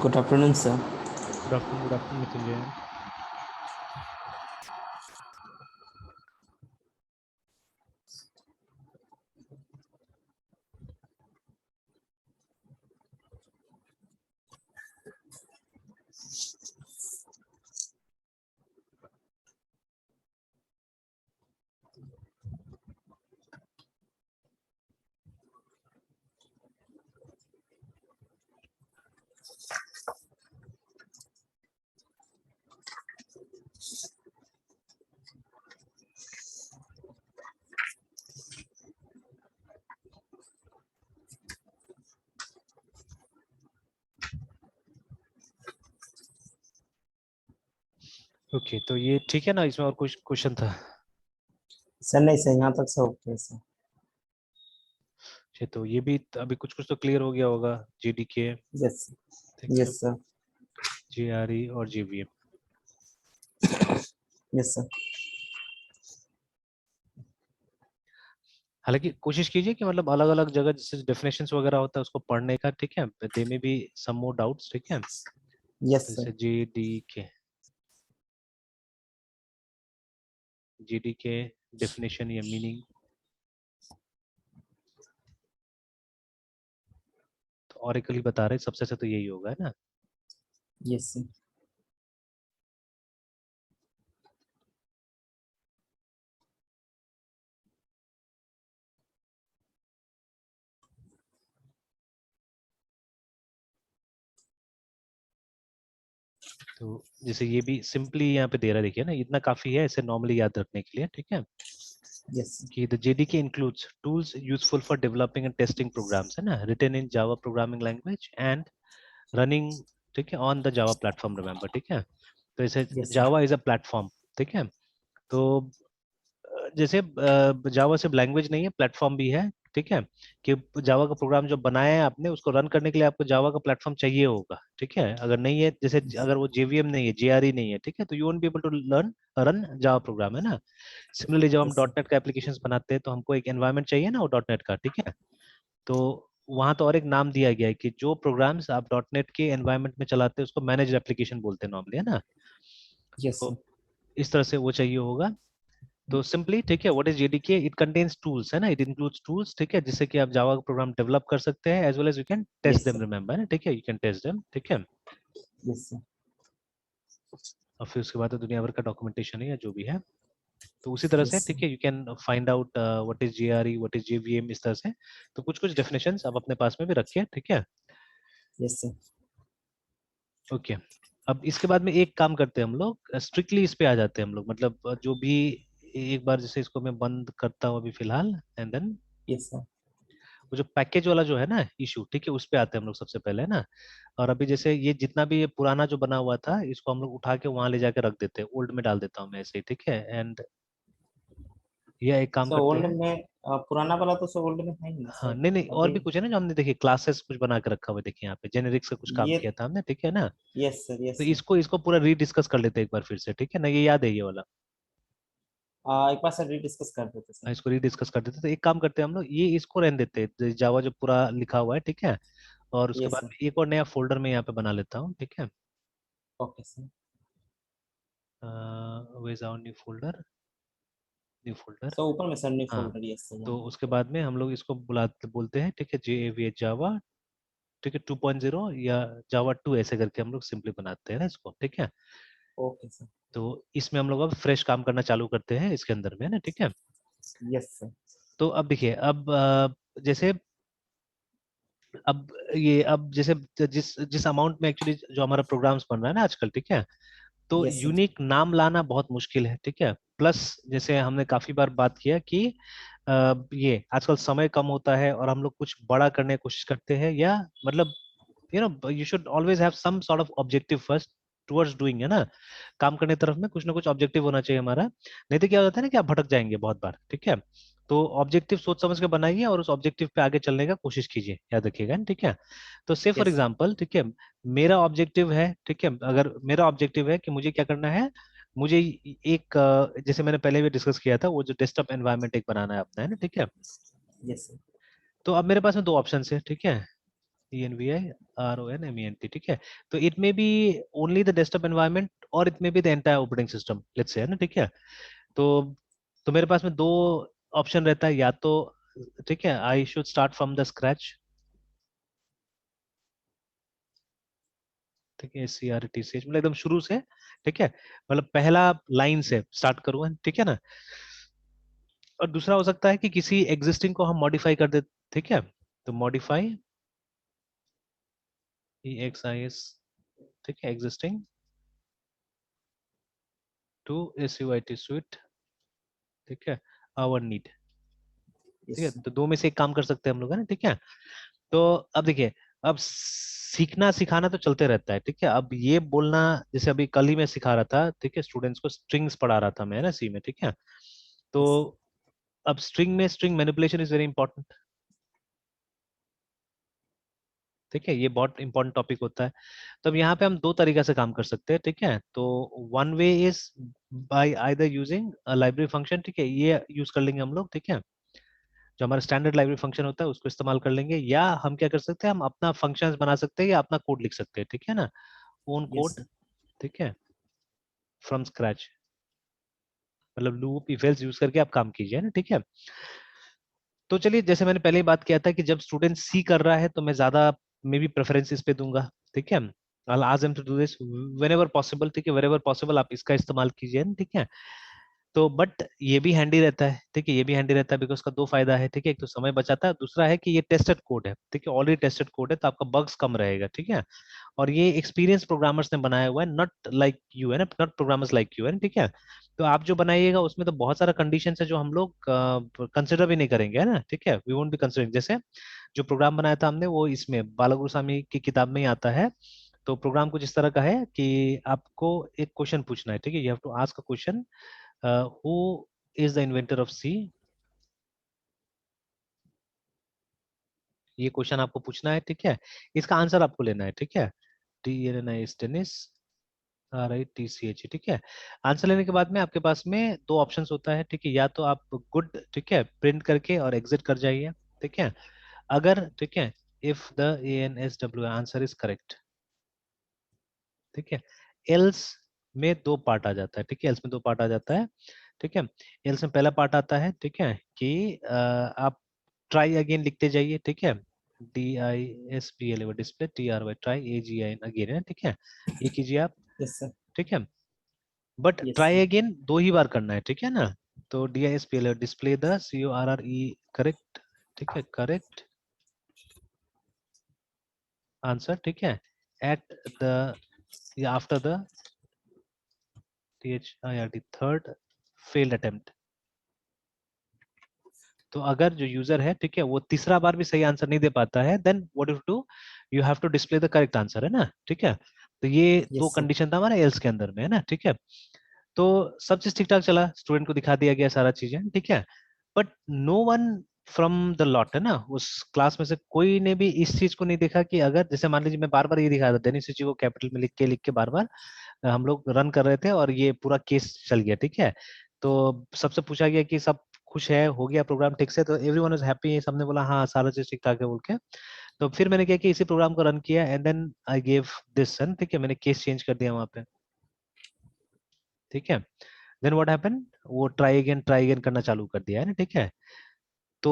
Good afternoon, sir. Good afternoon, Mrityunjay. Okay, तो ये ठीक है ना, इसमें और कुछ क्वेश्चन था? सर नहीं सर, यहाँ तक सब ओके सर। अच्छा, तो ये भी अभी कुछ कुछ तो क्लियर हो गया होगा। जीडीके, यस ठीक है, यस सर। जीआरई और जीवीएम। Yes sir. हालांकि कोशिश कीजिए कि मतलब अलग अलग जगह जैसे डेफिनेशंस वगैरह होता है उसको पढ़ने का, ठीक है। दे में भी सम मोर डाउट्स, ठीक है। यस तो सर। जैसे जीडीके, जीडीके डेफिनेशन या मीनिंग, तो ऑरेकल ही बता रहे हैं, सबसे अच्छा तो यही होगा, है ना। Yes sir. तो जैसे ये भी सिंपली यहाँ पे दे रहा है, देखिए ना, इतना काफी है इसे नॉर्मली याद रखने के लिए, ठीक है। यस कि the JDK includes tools useful for developing and testing programs, है ना, written in Java programming language and running, ठीक है, on the Java platform, remember, ठीक है। तो इसे yes sir. Java is a platform, ठीक है। तो जैसे जावा सिर्फ लैंग्वेज नहीं है, प्लेटफॉर्म भी है, ठीक है। कि जावा का प्रोग्राम जो बनाया है आपने उसको रन करने के लिए आपको जावा का प्लेटफॉर्म चाहिए होगा, ठीक है। अगर नहीं है, जैसे अगर वो जेवीएम नहीं है, जेआरई नहीं है, ठीक है, तो you won't be able to learn run Java program, है ना। सिमिलरली जब हम यस डॉट नेट का एप्लीकेशन बनाते हैं तो हमको एक एनवायरनमेंट चाहिए ना वो डॉट नेट का, ठीक है। तो वहां तो और एक नाम दिया गया है कि जो प्रोग्राम्स आप डॉट नेट के एनवायरनमेंट में चलाते हैं उसको मैनेज एप्लीकेशन बोलते हैं नॉर्मली, है ना। यस तो सर। इस तरह से वो चाहिए होगा। तो सिंपली, ठीक है, what is JDK, it contains tools, है ना, इट इंक्लूड्स टूल्स, ठीक है, जिससे कि आप जावा का प्रोग्राम डेवलप कर सकते हैं, as well as you can test yes them, sir. Remember, है ना, ठीक है, यू कैन टेस्ट देम, ठीक है। Yes sir. और फिर उसके बाद तो दुनिया भर का डॉक्यूमेंटेशन है या जो भी है। तो उसी तरह से, यस ठीक सर। है, you can find out what is JRE, what is JVM, इस तरह से। तो कुछ कुछ डेफिनेशंस आप अपने पास में भी रखिए, ठीक है। Yes sir. ओके, अब इसके बाद में एक काम करते हैं हम लोग, स्ट्रिक्टली इस पे आ जाते हैं हम लोग, मतलब जो भी, एक बार जैसे इसको मैं बंद करता हूँ अभी फिलहाल, एंड देन यस सर। वो जो पैकेज वाला जो है ना इशू, ठीक है, उस पे आते हैं हम लोग सबसे पहले, है ना। और अभी जैसे ये जितना भी ये पुराना जो बना हुआ था इसको हम लोग उठा के वहां ले जाके रख देते हैं, ओल्ड में डाल देता हूँ मैं ऐसे ही, ठीक है। एंड ये एक काम सर करते ओल्ड हैं। में पुराना वाला तो सर ओल्ड में है ही ना हाँ, सर। नहीं नहीं, और अभी भी कुछ है ना जो हमने देखिए क्लासेस कुछ बना के रखा हुआ है, देखिए यहाँ पे जेनेरिक्स का कुछ काम ये। किया था हमने, ठीक है ना। Yes sir. तो यस सर। इसको इसको पूरा रीडिस्कस कर लेते हैं एक बार फिर से, ठीक है ना, ये याद है ये वाला। एक बार सर डिस्कस कर देते सर। हाँ, इसको रीडिस्कस कर देते हैं। तो एक काम करते हैं हम लोग, ये इसको रहने देते हैं जावा जो पूरा लिखा हुआ है, ठीक है। और उसके यस बाद सर। में एक और नया फोल्डर में यहाँ पे बना लेता हूँ, ठीक है। Okay sir. Where is our new folder, new folder. Sir ऊपर में सर न्यू हाँ, फोल्डर। यस सर तो यहाँ। उसके बाद में हम लोग इसको बुलाते बोलते हैं, ठीक है, JAVA जावा, ठीक है, 2.0 या जावा 2 ऐसे करके हम लोग सिंपली बनाते हैं ना इसको, ठीक है। Okay sir. तो इसमें हम लोग अब फ्रेश काम करना चालू करते हैं इसके अंदर में, है ना, ठीक है। Yes sir. तो अब देखिए, अब जैसे अब ये, अब जैसे जिस जिस अमाउंट में एक्चुअली जो हमारा प्रोग्राम्स बन रहा है ना आजकल, ठीक है, तो यस सर। यूनिक नाम लाना बहुत मुश्किल है, ठीक है। प्लस जैसे हमने काफी बार बात किया कि ये आजकल समय कम होता है और हम लोग कुछ बड़ा करने की कोशिश करते हैं, या मतलब you should always have some sort of objective first towards doing, है ना। काम करने की तरफ में कुछ ना कुछ ऑब्जेक्टिव होना चाहिए हमारा, नहीं तो क्या होता है ना कि आप भटक जाएंगे बहुत बार, ठीक है। तो ऑब्जेक्टिव सोच समझ के बनाइए और उस ऑब्जेक्टिव पे आगे चलने का कोशिश कीजिए, याद रखिएगा, ठीक है। तो से फॉर यस सर। एग्जांपल, ठीक है, मेरा ऑब्जेक्टिव है, ठीक है, अगर मेरा ऑब्जेक्टिव है कि मुझे क्या करना है, मुझे एक जैसे मैंने पहले भी डिस्कस किया था, वो जो डेस्कटॉप एनवायरनमेंट एक बनाना है अपना, है ना, ठीक है। Yes sir. तो अब मेरे पास में दो ऑप्शन है, ठीक है। environment, ठीक है। तो it may be only the desktop environment और it may be the entire operating system, let's say, है ना, ठीक है। तो मेरे पास में दो ऑप्शन रहता है, या तो ठीक है I should start from the scratch, ठीक है, CRTCH मतलब एकदम शुरू से, ठीक है, मतलब पहला लाइन से स्टार्ट करूँ, ठीक है ना। और दूसरा हो सकता है कि किसी एग्जिस्टिंग को हम मॉडिफाई कर दे, ठीक है। तो मॉडिफाई EXIS, ठीक है, एग्जिस्टिंग टू SUIT suite, ठीक है, आवर नीड, ठीक है। yes, तो दो में से एक काम कर सकते हैं हम लोग, है ना, ठीक है। तो अब देखिए, अब सीखना सिखाना तो चलते रहता है, ठीक है। अब ये बोलना, जैसे अभी कल ही मैं सिखा रहा था, ठीक है, स्टूडेंट्स को स्ट्रिंग्स पढ़ा रहा था मैं, है ना, सी में, ठीक है। तो yes, अब स्ट्रिंग में string manipulation is very important, ठीक है, ये बहुत इंपॉर्टेंट टॉपिक होता है। तो अब यहाँ पे हम दो तरीका से काम कर सकते हैं, ठीक है। तो one way is by either using library function, ठीक है, ये यूज कर लेंगे हम लोग, ठीक है। जो हमारा स्टैंडर्ड लाइब्रेरी फंक्शन होता है उसको इस्तेमाल कर लेंगे, या हम क्या कर सकते हैं, हम अपना फंक्शंस बना सकते हैं या अपना कोड लिख सकते हैं, ठीक है ना, ओन yes, कोड, ठीक है, फ्रॉम स्क्रैच, मतलब लूप इफ एल्स यूज करके आप काम कीजिए ना, ठीक है। तो चलिए, जैसे मैंने पहले ही बात किया था कि जब स्टूडेंट सी कर रहा है तो मैं ज्यादा मे बी प्रेफरेंस इस पे दूंगा, ठीक है। I'll ask them to do this whenever possible, ठीक है, wherever possible आप इसका इस्तेमाल कीजिए ना, ठीक है। तो बट ये भी हैंडी रहता है, ठीक है, ये भी हैंडी रहता है बिकॉज का दो फायदा है, ठीक है। एक तो समय बचाता है, दूसरा है कि ये टेस्टेड कोड है, ठीक है, ऑलरेडी टेस्टेड कोड है, तो आपका बग्स कम रहेगा, ठीक है। और ये एक्सपीरियंस प्रोग्रामर्स ने बनाया हुआ है, नॉट लाइक यू, है ना, नॉट प्रोग्रामर्स लाइक यू, है ना, ठीक है। तो आप जो बनाइएगा उसमें तो बहुत सारा कंडीशन है जो हम लोग कंसिडर भी नहीं करेंगे, है ना, ठीक है, वी वोंट बी कंसिडरिंग। जैसे जो प्रोग्राम बनाया था हमने वो इसमें बालागुरुस्वामी की किताब में ही आता है। तो प्रोग्राम कुछ इस तरह का है कि आपको एक क्वेश्चन पूछना है, ठीक है, you have to ask a question, who is the inventor of C, ये क्वेश्चन आपको पूछना है, ठीक है। इसका आंसर आपको लेना है, ठीक है, TNNIS टेनिस RITCH, ठीक है। आंसर लेने के बाद में आपके पास में दो ऑप्शंस होता है, ठीक है, या तो आप गुड, ठीक है, प्रिंट करके और एग्जिट कर जाइए, ठीक है। अगर, ठीक है, if the ANSW answer is correct, ठीक है, एल्स में दो पार्ट आ जाता है, ठीक है, एल्स में दो पार्ट आ जाता है, ठीक है। एल्स में पहला पार्ट आता है, ठीक है, कि आप ट्राई अगेन लिखते जाइए, ठीक है, DISPL display TRY try AGIN again, है, ठीक है, ये कीजिए आप, yes, sir, ठीक है। But yes, try sir, again दो ही बार करना है, ठीक है ना। तो DISPL display the CORRE correct, ठीक है, करेक्ट आंसर, ठीक है, एट द या after the THIRD third failed attempt. तो अगर जो यूजर है, ठीक है, वो तीसरा बार भी सही आंसर नहीं दे पाता है, then what you have to display the correct answer, है ना, ठीक है। तो ये दो yes, sir, कंडीशन था हमारे एल्स के अंदर में, है ना, ठीक है। तो सब चीज ठीक ठाक चला, स्टूडेंट को दिखा दिया गया सारा चीजें, ठीक है। But no one from the lot, है ना, उस क्लास में से कोई ने भी इस चीज को नहीं देखा कि अगर जैसे मान लीजिए मैं बार बार ये दिखा रहा था, देनी सूची को कैपिटल में लिख के बार बार हम लोग रन कर रहे थे और ये पूरा केस चल गया, ठीक है। तो सबसे पूछा गया कि सब खुश है, हो गया प्रोग्राम ठीक से, तो एवरीवन इज हैप्पी, सबने बोला हाँ सारा चीज ठीक ठाक है बोल के। तो फिर मैंने क्या किया, इसी प्रोग्राम को रन किया and then I gave this sun, ठीक है, मैंने केस चेंज कर दिया वहां पे, ठीक है। देन व्हाट हैपन, वो ट्राई अगेन करना चालू कर दिया, है ना, ठीक है। तो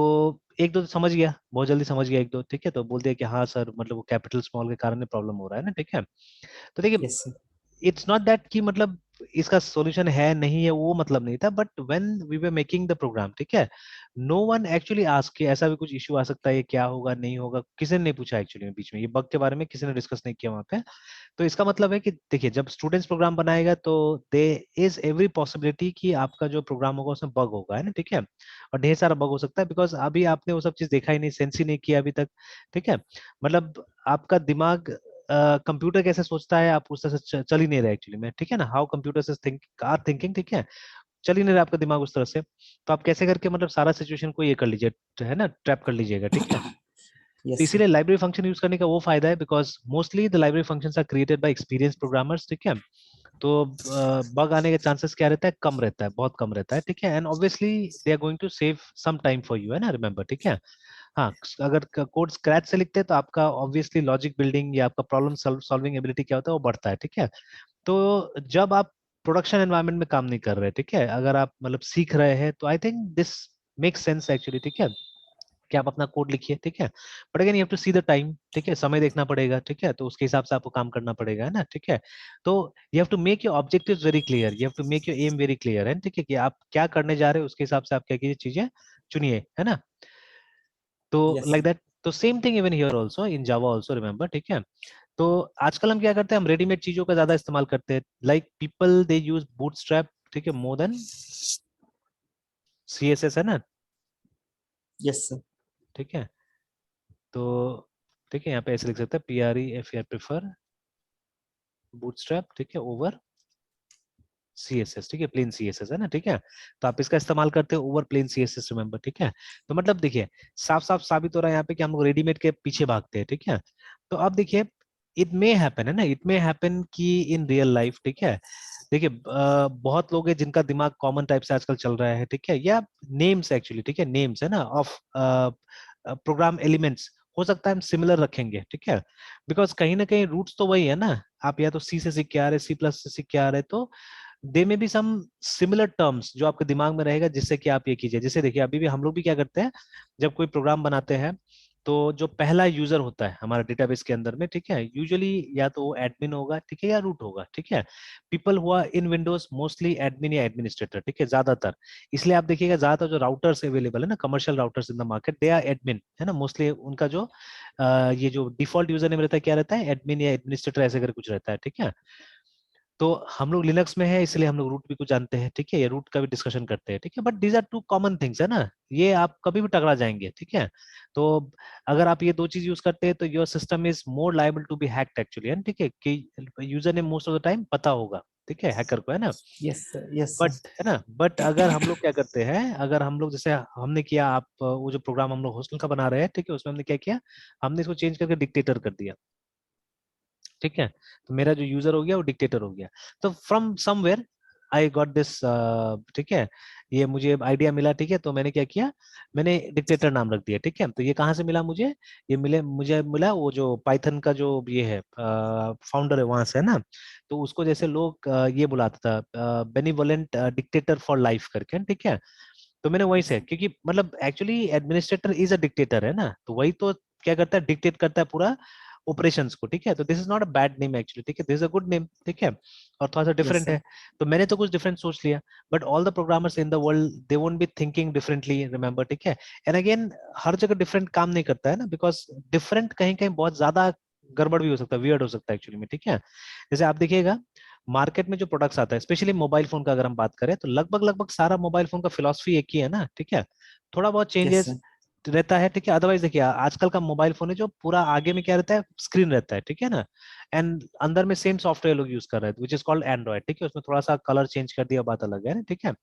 एक दो तो समझ गया, बहुत जल्दी समझ गया एक दो, ठीक है, तो बोल दिया कि हाँ सर, मतलब वो कैपिटल स्मॉल के कारण प्रॉब्लम हो रहा है ना, ठीक है। तो देखिए, yes, sir, it's not that कि मतलब इसका सॉल्यूशन है नहीं है, वो मतलब नहीं था, but when we were making the program, ठीक है, नो वन एक्चुअली आस्क कि ऐसा भी कुछ इशू आ सकता है, ये क्या होगा नहीं होगा, किसी ने नहीं पूछा एक्चुअली में, बीच में ये बग के बारे में किसी ने डिस्कस नहीं किया वहां पे। तो इसका मतलब है कि देखिए, जब स्टूडेंट्स प्रोग्राम बनाएगा तो दे इज एवरी पॉसिबिलिटी कि आपका जो प्रोग्राम होगा उसमें बग होगा, है ना, ठीक है। और ढेर सारा बग हो सकता है बिकॉज अभी आपने वो सब चीज देखा ही नहीं, सेंस ही नहीं किया अभी तक, ठीक है। मतलब आपका दिमाग कंप्यूटर कैसे सोचता है आप उस तरह से चल ही नहीं रहे एक्चुअली में, ठीक है ना, how computer think are thinking, ठीक है, चल ही नहीं रहा आपका दिमाग उस तरह से। तो आप कैसे करके मतलब सारा सिचुएशन को ये कर लीजिए, है ना, ट्रैप कर लीजिएगा, ठीक है। तो yes, sir, इसीलिए लाइब्रेरी फंक्शन यूज करने का वो फायदा है because mostly the library functions are created by experience programmers, ठीक है। तो बग आने के चांसेस क्या रहता है, कम रहता है, बहुत कम रहता है, ठीक है। And obviously they are going to save some time for you, है ना, रिमेंबर, ठीक है। हाँ, अगर कोड स्क्रैच से लिखते हैं तो आपका ऑब्वियसली लॉजिक बिल्डिंग या आपका प्रॉब्लम सॉल्विंग एबिलिटी क्या होता है, वो बढ़ता है, ठीक है। तो जब आप प्रोडक्शन एनवायरनमेंट में काम नहीं कर रहे, ठीक है, अगर आप मतलब सीख रहे हैं, तो I think this makes sense actually, ठीक है, कि आप अपना कोड लिखिए, ठीक है। But again you have to see the time, ठीक है, समय देखना पड़ेगा, ठीक है, तो उसके हिसाब से आपको काम करना पड़ेगा, है ना, ठीक है। तो you have to make your objectives very clear, you have to make your aim very clear, है, ठीक है, कि आप क्या करने जा रहे हो, उसके हिसाब से आप क्या कीजिए, चीजें चुनिए, है ना। तो लाइक यस दैट, तो same thing even here also in Java also, remember, ठीक है। तो आजकल हम क्या करते हैं, हम रेडीमेड चीजों का ज्यादा इस्तेमाल करते हैं, like people they use bootstrap, ठीक है, मोर देन सीएसएस, है ना, यस सर ठीक है। तो ठीक है, यहाँ पे ऐसे लिख सकते हैं, PREFER, प्रेफर बूटस्ट्रैप, ठीक है, ओवर CSS, ठीक है, प्लेन CSS, है ना, ठीक है। तो आप इसका इस्तेमाल करते हो ओवर प्लेन CSS, रिमेंबर, ठीक है। तो मतलब देखिए, साफ साफ साबित हो रहा है यहाँ पे कि हम लोग रेडीमेड के पीछे भागते हैं, ठीक है। तो अब देखिए, इट मे हैपन, है ना, इट मे हैपन कि इन रियल लाइफ, ठीक है, देखिए बहुत लोग हैं जिनका दिमाग कॉमन टाइप से आजकल चल रहा है, ठीक है, या नेम्स एक्चुअली, ठीक है, नेम्स, है ना, ऑफ प्रोग्राम एलिमेंट्स, हो सकता है हम सिमिलर रखेंगे, ठीक है, बिकॉज कहीं ना कहीं रूट्स तो वही है ना, आप या तो सी से सीख के आ रहे, C++ से सीख के आ रहे, तो दे may be some similar terms जो आपके दिमाग में रहेगा, जिससे कि आप ये कीजिए। जैसे देखिए, अभी भी हम लोग भी क्या करते हैं, जब कोई प्रोग्राम बनाते हैं, तो जो पहला यूजर होता है हमारा डेटाबेस के अंदर में, ठीक है, यूजुअली या तो वो एडमिन होगा, ठीक है, या रूट होगा, ठीक है। पीपल हुआ इन विंडोज मोस्टली एडमिन या एडमिनिस्ट्रेटर, ठीक है, ज्यादातर। इसलिए आप देखिएगा, ज्यादातर जो राउटर्स अवेलेबल है ना, commercial routers in the market, they are admin, है ना, मोस्टली उनका जो ये जो डिफॉल्ट यूजर नेम रहता है, क्या रहता है, एडमिन या एडमिनिस्ट्रेटर, ऐसे करके कुछ रहता है, ठीक है। तो हम लोग लिनक्स में है, इसलिए हम लोग रूट भी कुछ जानते हैं, ठीक है, ये रूट का भी डिस्कशन करते हैं, ठीक है, but these are two common things, है ना, ये आप कभी भी टकरा जाएंगे, ठीक है। तो अगर आप ये दो चीज यूज करते हैं, तो your system is more liable to be hacked actually, है, ठीक है, कि यूजर ने मोस्ट ऑफ द टाइम पता होगा, ठीक है, हैकर को, है ना। यस बट सर है ना, बट अगर हम लोग क्या करते हैं, अगर हम लोग जैसे हमने किया, आप वो जो प्रोग्राम हम लोग हॉस्टल का बना रहे हैं, ठीक है, उसमें हमने क्या किया, हमने इसको चेंज करके डिक्टेटर कर दिया, ठीक है। तो मेरा जो यूजर हो गया वो डिक्टेटर हो गया। तो from somewhere I got this, ठीक है, ये मुझे आइडिया मिला, ठीक है, तो मैंने क्या किया, मैंने डिक्टेटर नाम रख दिया, ठीक है। तो ये कहाँ से मिला मुझे, ये मुझे मिला वो जो पाइथन का जो ये है फाउंडर है, वहां से, है ना। तो उसको जैसे लोग ये बुलाता था, बेनिवोलेंट डिक्टेटर फॉर लाइफ करके, ठीक है। तो मैंने वही से, क्योंकि मतलब actually administrator is a dictator, है ना, तो वही तो क्या करता है, डिक्टेट करता है पूरा ऑपरेशंस को, ठीक है। तो this is not a bad name actually, ठीक है, this is a good name, ठीक है, और थोड़ा सा यस डिफरेंट सर है। तो मैंने तो कुछ डिफरेंट सोच लिया, but all the programmers in the world they won't be thinking differently, remember, ठीक है। एंड अगेन, हर जगह डिफरेंट काम नहीं करता है ना, बिकॉज डिफरेंट कहीं कहीं बहुत ज्यादा गड़बड़ भी हो सकता है, वियर्ड हो सकता है एक्चुअली में, ठीक है। जैसे आप देखिएगा, मार्केट में जो प्रोडक्ट्स आता है, स्पेशली मोबाइल फोन का अगर हम बात करें, तो लगभग लगभग सारा मोबाइल फोन का फिलॉसफी एक ही है ना, ठीक है। थोड़ा बहुत यस चेंजेस सर रहता है, ठीक है, अदरवाइज देखिए, आजकल का मोबाइल फोन है जो पूरा आगे में क्या रहता है, स्क्रीन रहता है, ठीक है ना, एंड अंदर में सेम सॉफ्टवेयर लोग यूज कर रहे हैं, विच इज कॉल्ड एंड्रॉइड, ठीक है, उसमें थोड़ा सा कलर चेंज कर दिया, बात अलग है ना, ठीक है।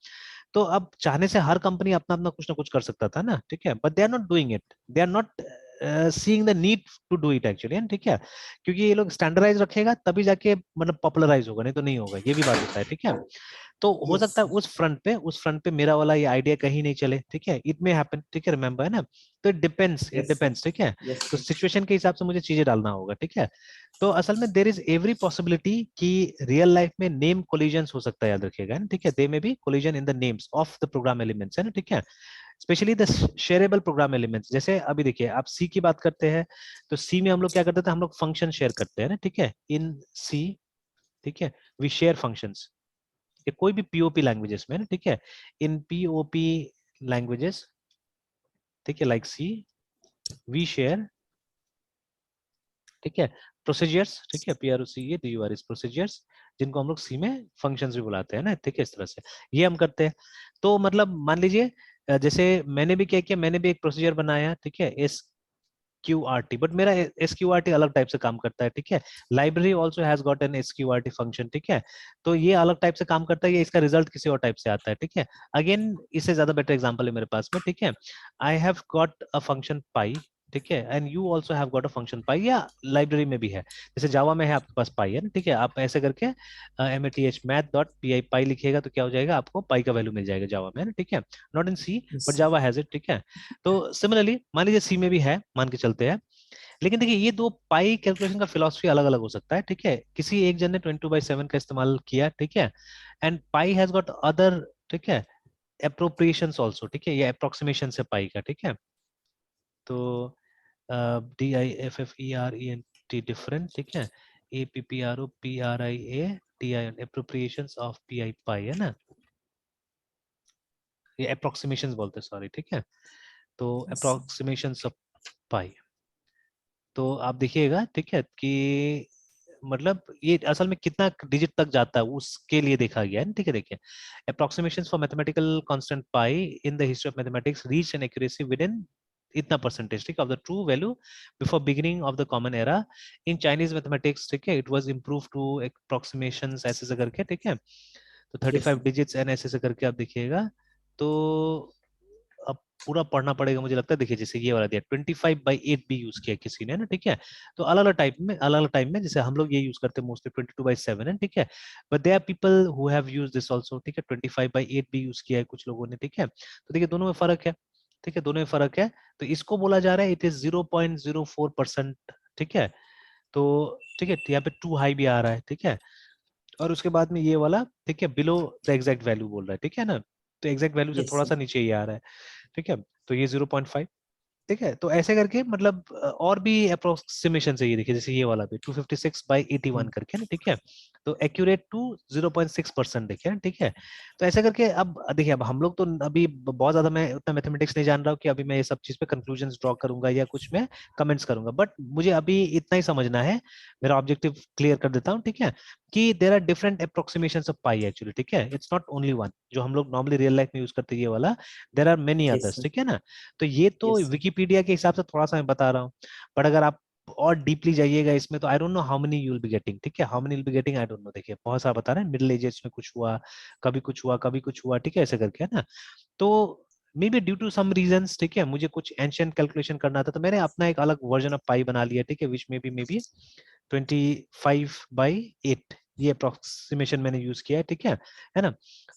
तो अब चाहने से हर कंपनी अपना अपना कुछ ना कुछ कर सकता था ना, ठीक है, but they are not doing it, they are not seeing the need to do it actually, ठीक है, क्योंकि ये लोग स्टैंडर्डाइज रखेगा तभी जाके मतलब पॉपुलराइज होगा, नहीं तो नहीं होगा, ये भी बात होता है, ठीक है। तो हो यस सकता है उस फ्रंट पे मेरा वाला ये आइडिया कहीं नहीं चले, ठीक है, इट मे हैपन, ठीक है, रिमेंबर, है ना। तो इट यस सर डिपेंड्स, ठीक है। यस तो सर सिचुएशन के हिसाब से मुझे चीजें डालना होगा, ठीक है। तो असल में देर इज एवरी पॉसिबिलिटी कि रियल लाइफ में नेम कोलिजन हो सकता है, याद रखिएगा, है ना, ठीक है, there may be collision in the names of the program elements, है ना, ठीक है। Specially the shareable program elements, जैसे अभी देखिए, आप सी की बात करते हैं, तो सी में हम लोग क्या करते थे, हम लोग फंक्शन शेयर करते हैं ना, ठीक है, इन सी, ठीक है, वी शेयर फंक्शंस, या कोई भी पीओपी लैंग्वेजेस में ना, ठीक है, इन पीओपी लैंग्वेजेस, ठीक है, लाइक सी, वी शेयर, ठीक है, प्रोसीजर्स, ठीक है, PROCEDURS प्रोसीजर्स, जिनको हम लोग सी में फंक्शंस भी बुलाते हैं ना, ठीक है, इस तरह से ये हम करते हैं। तो मतलब मान लीजिए, जैसे मैंने भी क्या किया, मैंने भी एक प्रोसीजर बनाया, ठीक है, SQRT, बट मेरा SQRT अलग टाइप से काम करता है, ठीक है। Library also has got an SQRT function, ठीक है। तो ये अलग टाइप से काम करता है, ये इसका रिजल्ट किसी और टाइप से आता है, ठीक है। अगेन, इससे ज्यादा बेटर एग्जांपल है मेरे पास में, ठीक है। I have got a function pi, ठीक है, and you also have got a function pi, या लाइब्रेरी में भी है, जैसे जावा में है आपके पास पाई है ना, ठीक है, आप ऐसे करके math math डॉट पी पाई लिखिएगा तो क्या हो जाएगा, आपको पाई का वैल्यू मिल जाएगा जावा में, है ना, ठीक है, not in C but yes, Java has it, ठीक है। तो सिमिलरली मान लीजिए सी में भी है, मान के चलते हैं, लेकिन देखिए ये दो पाई कैलकुलेशन का फिलॉसफी अलग अलग हो सकता है, ठीक है, किसी एक जन ने 22/7 का इस्तेमाल किया, ठीक है, and pi has got other, ठीक है, अप्रोप्रिएशंस ऑल्सो, ठीक है, ये अप्रोक्सीमेशन से पाई का, ठीक है। तो DIFFERENT डिफरेंट, ठीक है, APPROPRIA अप्रोप्रिएशंस ऑफ PI पाई, है ना, ये अप्रोक्सीमेशंस बोलते हैं, सॉरी, ठीक है, तो yes, अप्रोक्सीमेशंस ऑफ पाई। तो आप देखिएगा, ठीक है, कि मतलब ये असल में कितना डिजिट तक जाता है उसके लिए देखा गया है, ठीक है, देखिए, approximations for mathematical constant pi in the history of mathematics reach an accuracy within इतना परसेंटेज, ठीक है, of the true value before beginning of the common era in Chinese mathematics, ठीक है, it was improve to approximations ऐसे से करके, ठीक है, तो yes, 35 डिजिट्स एन ऐसे से करके आप देखिएगा, तो अब पूरा पढ़ना पड़ेगा मुझे लगता है, देखिए जैसे ये वाला दिया 25/8 भी यूज किया किसी ने ना, ठीक है, तो अलग अलग टाइप में, अलग अलग टाइम में, जैसे हम लोग ये यूज करते हैं मोस्टली 22/7 है, ठीक है, but they are people who have used this also, ठीक है, 25/8 भी यूज किया है कुछ लोगों ने, ठीक है, तो देखिए दोनों में फर्क है, ठीक है, दोनों में फर्क है, तो इसको बोला जा रहा है इट इज 0.04%, ठीक है, तो ठीक है, यहाँ पे टू हाई भी आ रहा है, ठीक है, और उसके बाद में ये वाला, ठीक है, बिलो द एग्जैक्ट वैल्यू बोल रहा है, ठीक है ना, तो एग्जैक्ट वैल्यू से yes, थोड़ा सा नीचे ही आ रहा है, ठीक है, तो ये 0.5, ठीक है, तो ऐसे करके मतलब और भी अप्रोक्सीमेशन है, ये देखिए जैसे ये वाला भी 256/81 करके ना, ठीक है, तो एक्यूरेट टू 0.6% देखिए ना, ठीक है, तो ऐसे करके अब देखिए, अब हम लोग तो अभी बहुत ज्यादा मैं उतना मैथमेटिक्स नहीं जान रहा हूँ कि अभी मैं ये सब चीज पे कंक्लूजन्स ड्रॉ करूंगा या कुछ मैं कमेंट्स करूंगा, बट मुझे अभी इतना ही समझना है, मेरा ऑब्जेक्टिव क्लियर कर देता हूँ, ठीक है, कि there are different approximations of pi actually, ठीक है, इट्स नॉट ओनली वन जो हम लोग नॉर्मली रियल लाइफ में यूज करते हैं ये वाला, there are many yes, others, ठीक है ना, तो ये तो yes, विकिपीडिया के हिसाब से थोड़ा सा मैं बता रहा हूँ, बट अगर आप और डीपली जाइएगा इसमें, तो आई don't know how many you will be getting, ठीक है, how many will be getting I don't no, देखिए बहुत सारा बता रहे हैं, मिडिल एजेस में कुछ हुआ, कभी कुछ हुआ, कभी कुछ हुआ, ठीक है, ऐसे करके, है ना, तो may be due to some reasons, ठीक है, मुझे कुछ एंशिएंट कैलकुलेशन करना था, तो मैंने अपना एक अलग वर्जन ऑफ पाई बना लिया, ठीक है, विच मे बी 25/8, ये अप्रोक्सीमेशन मैंने यूज किया है ना,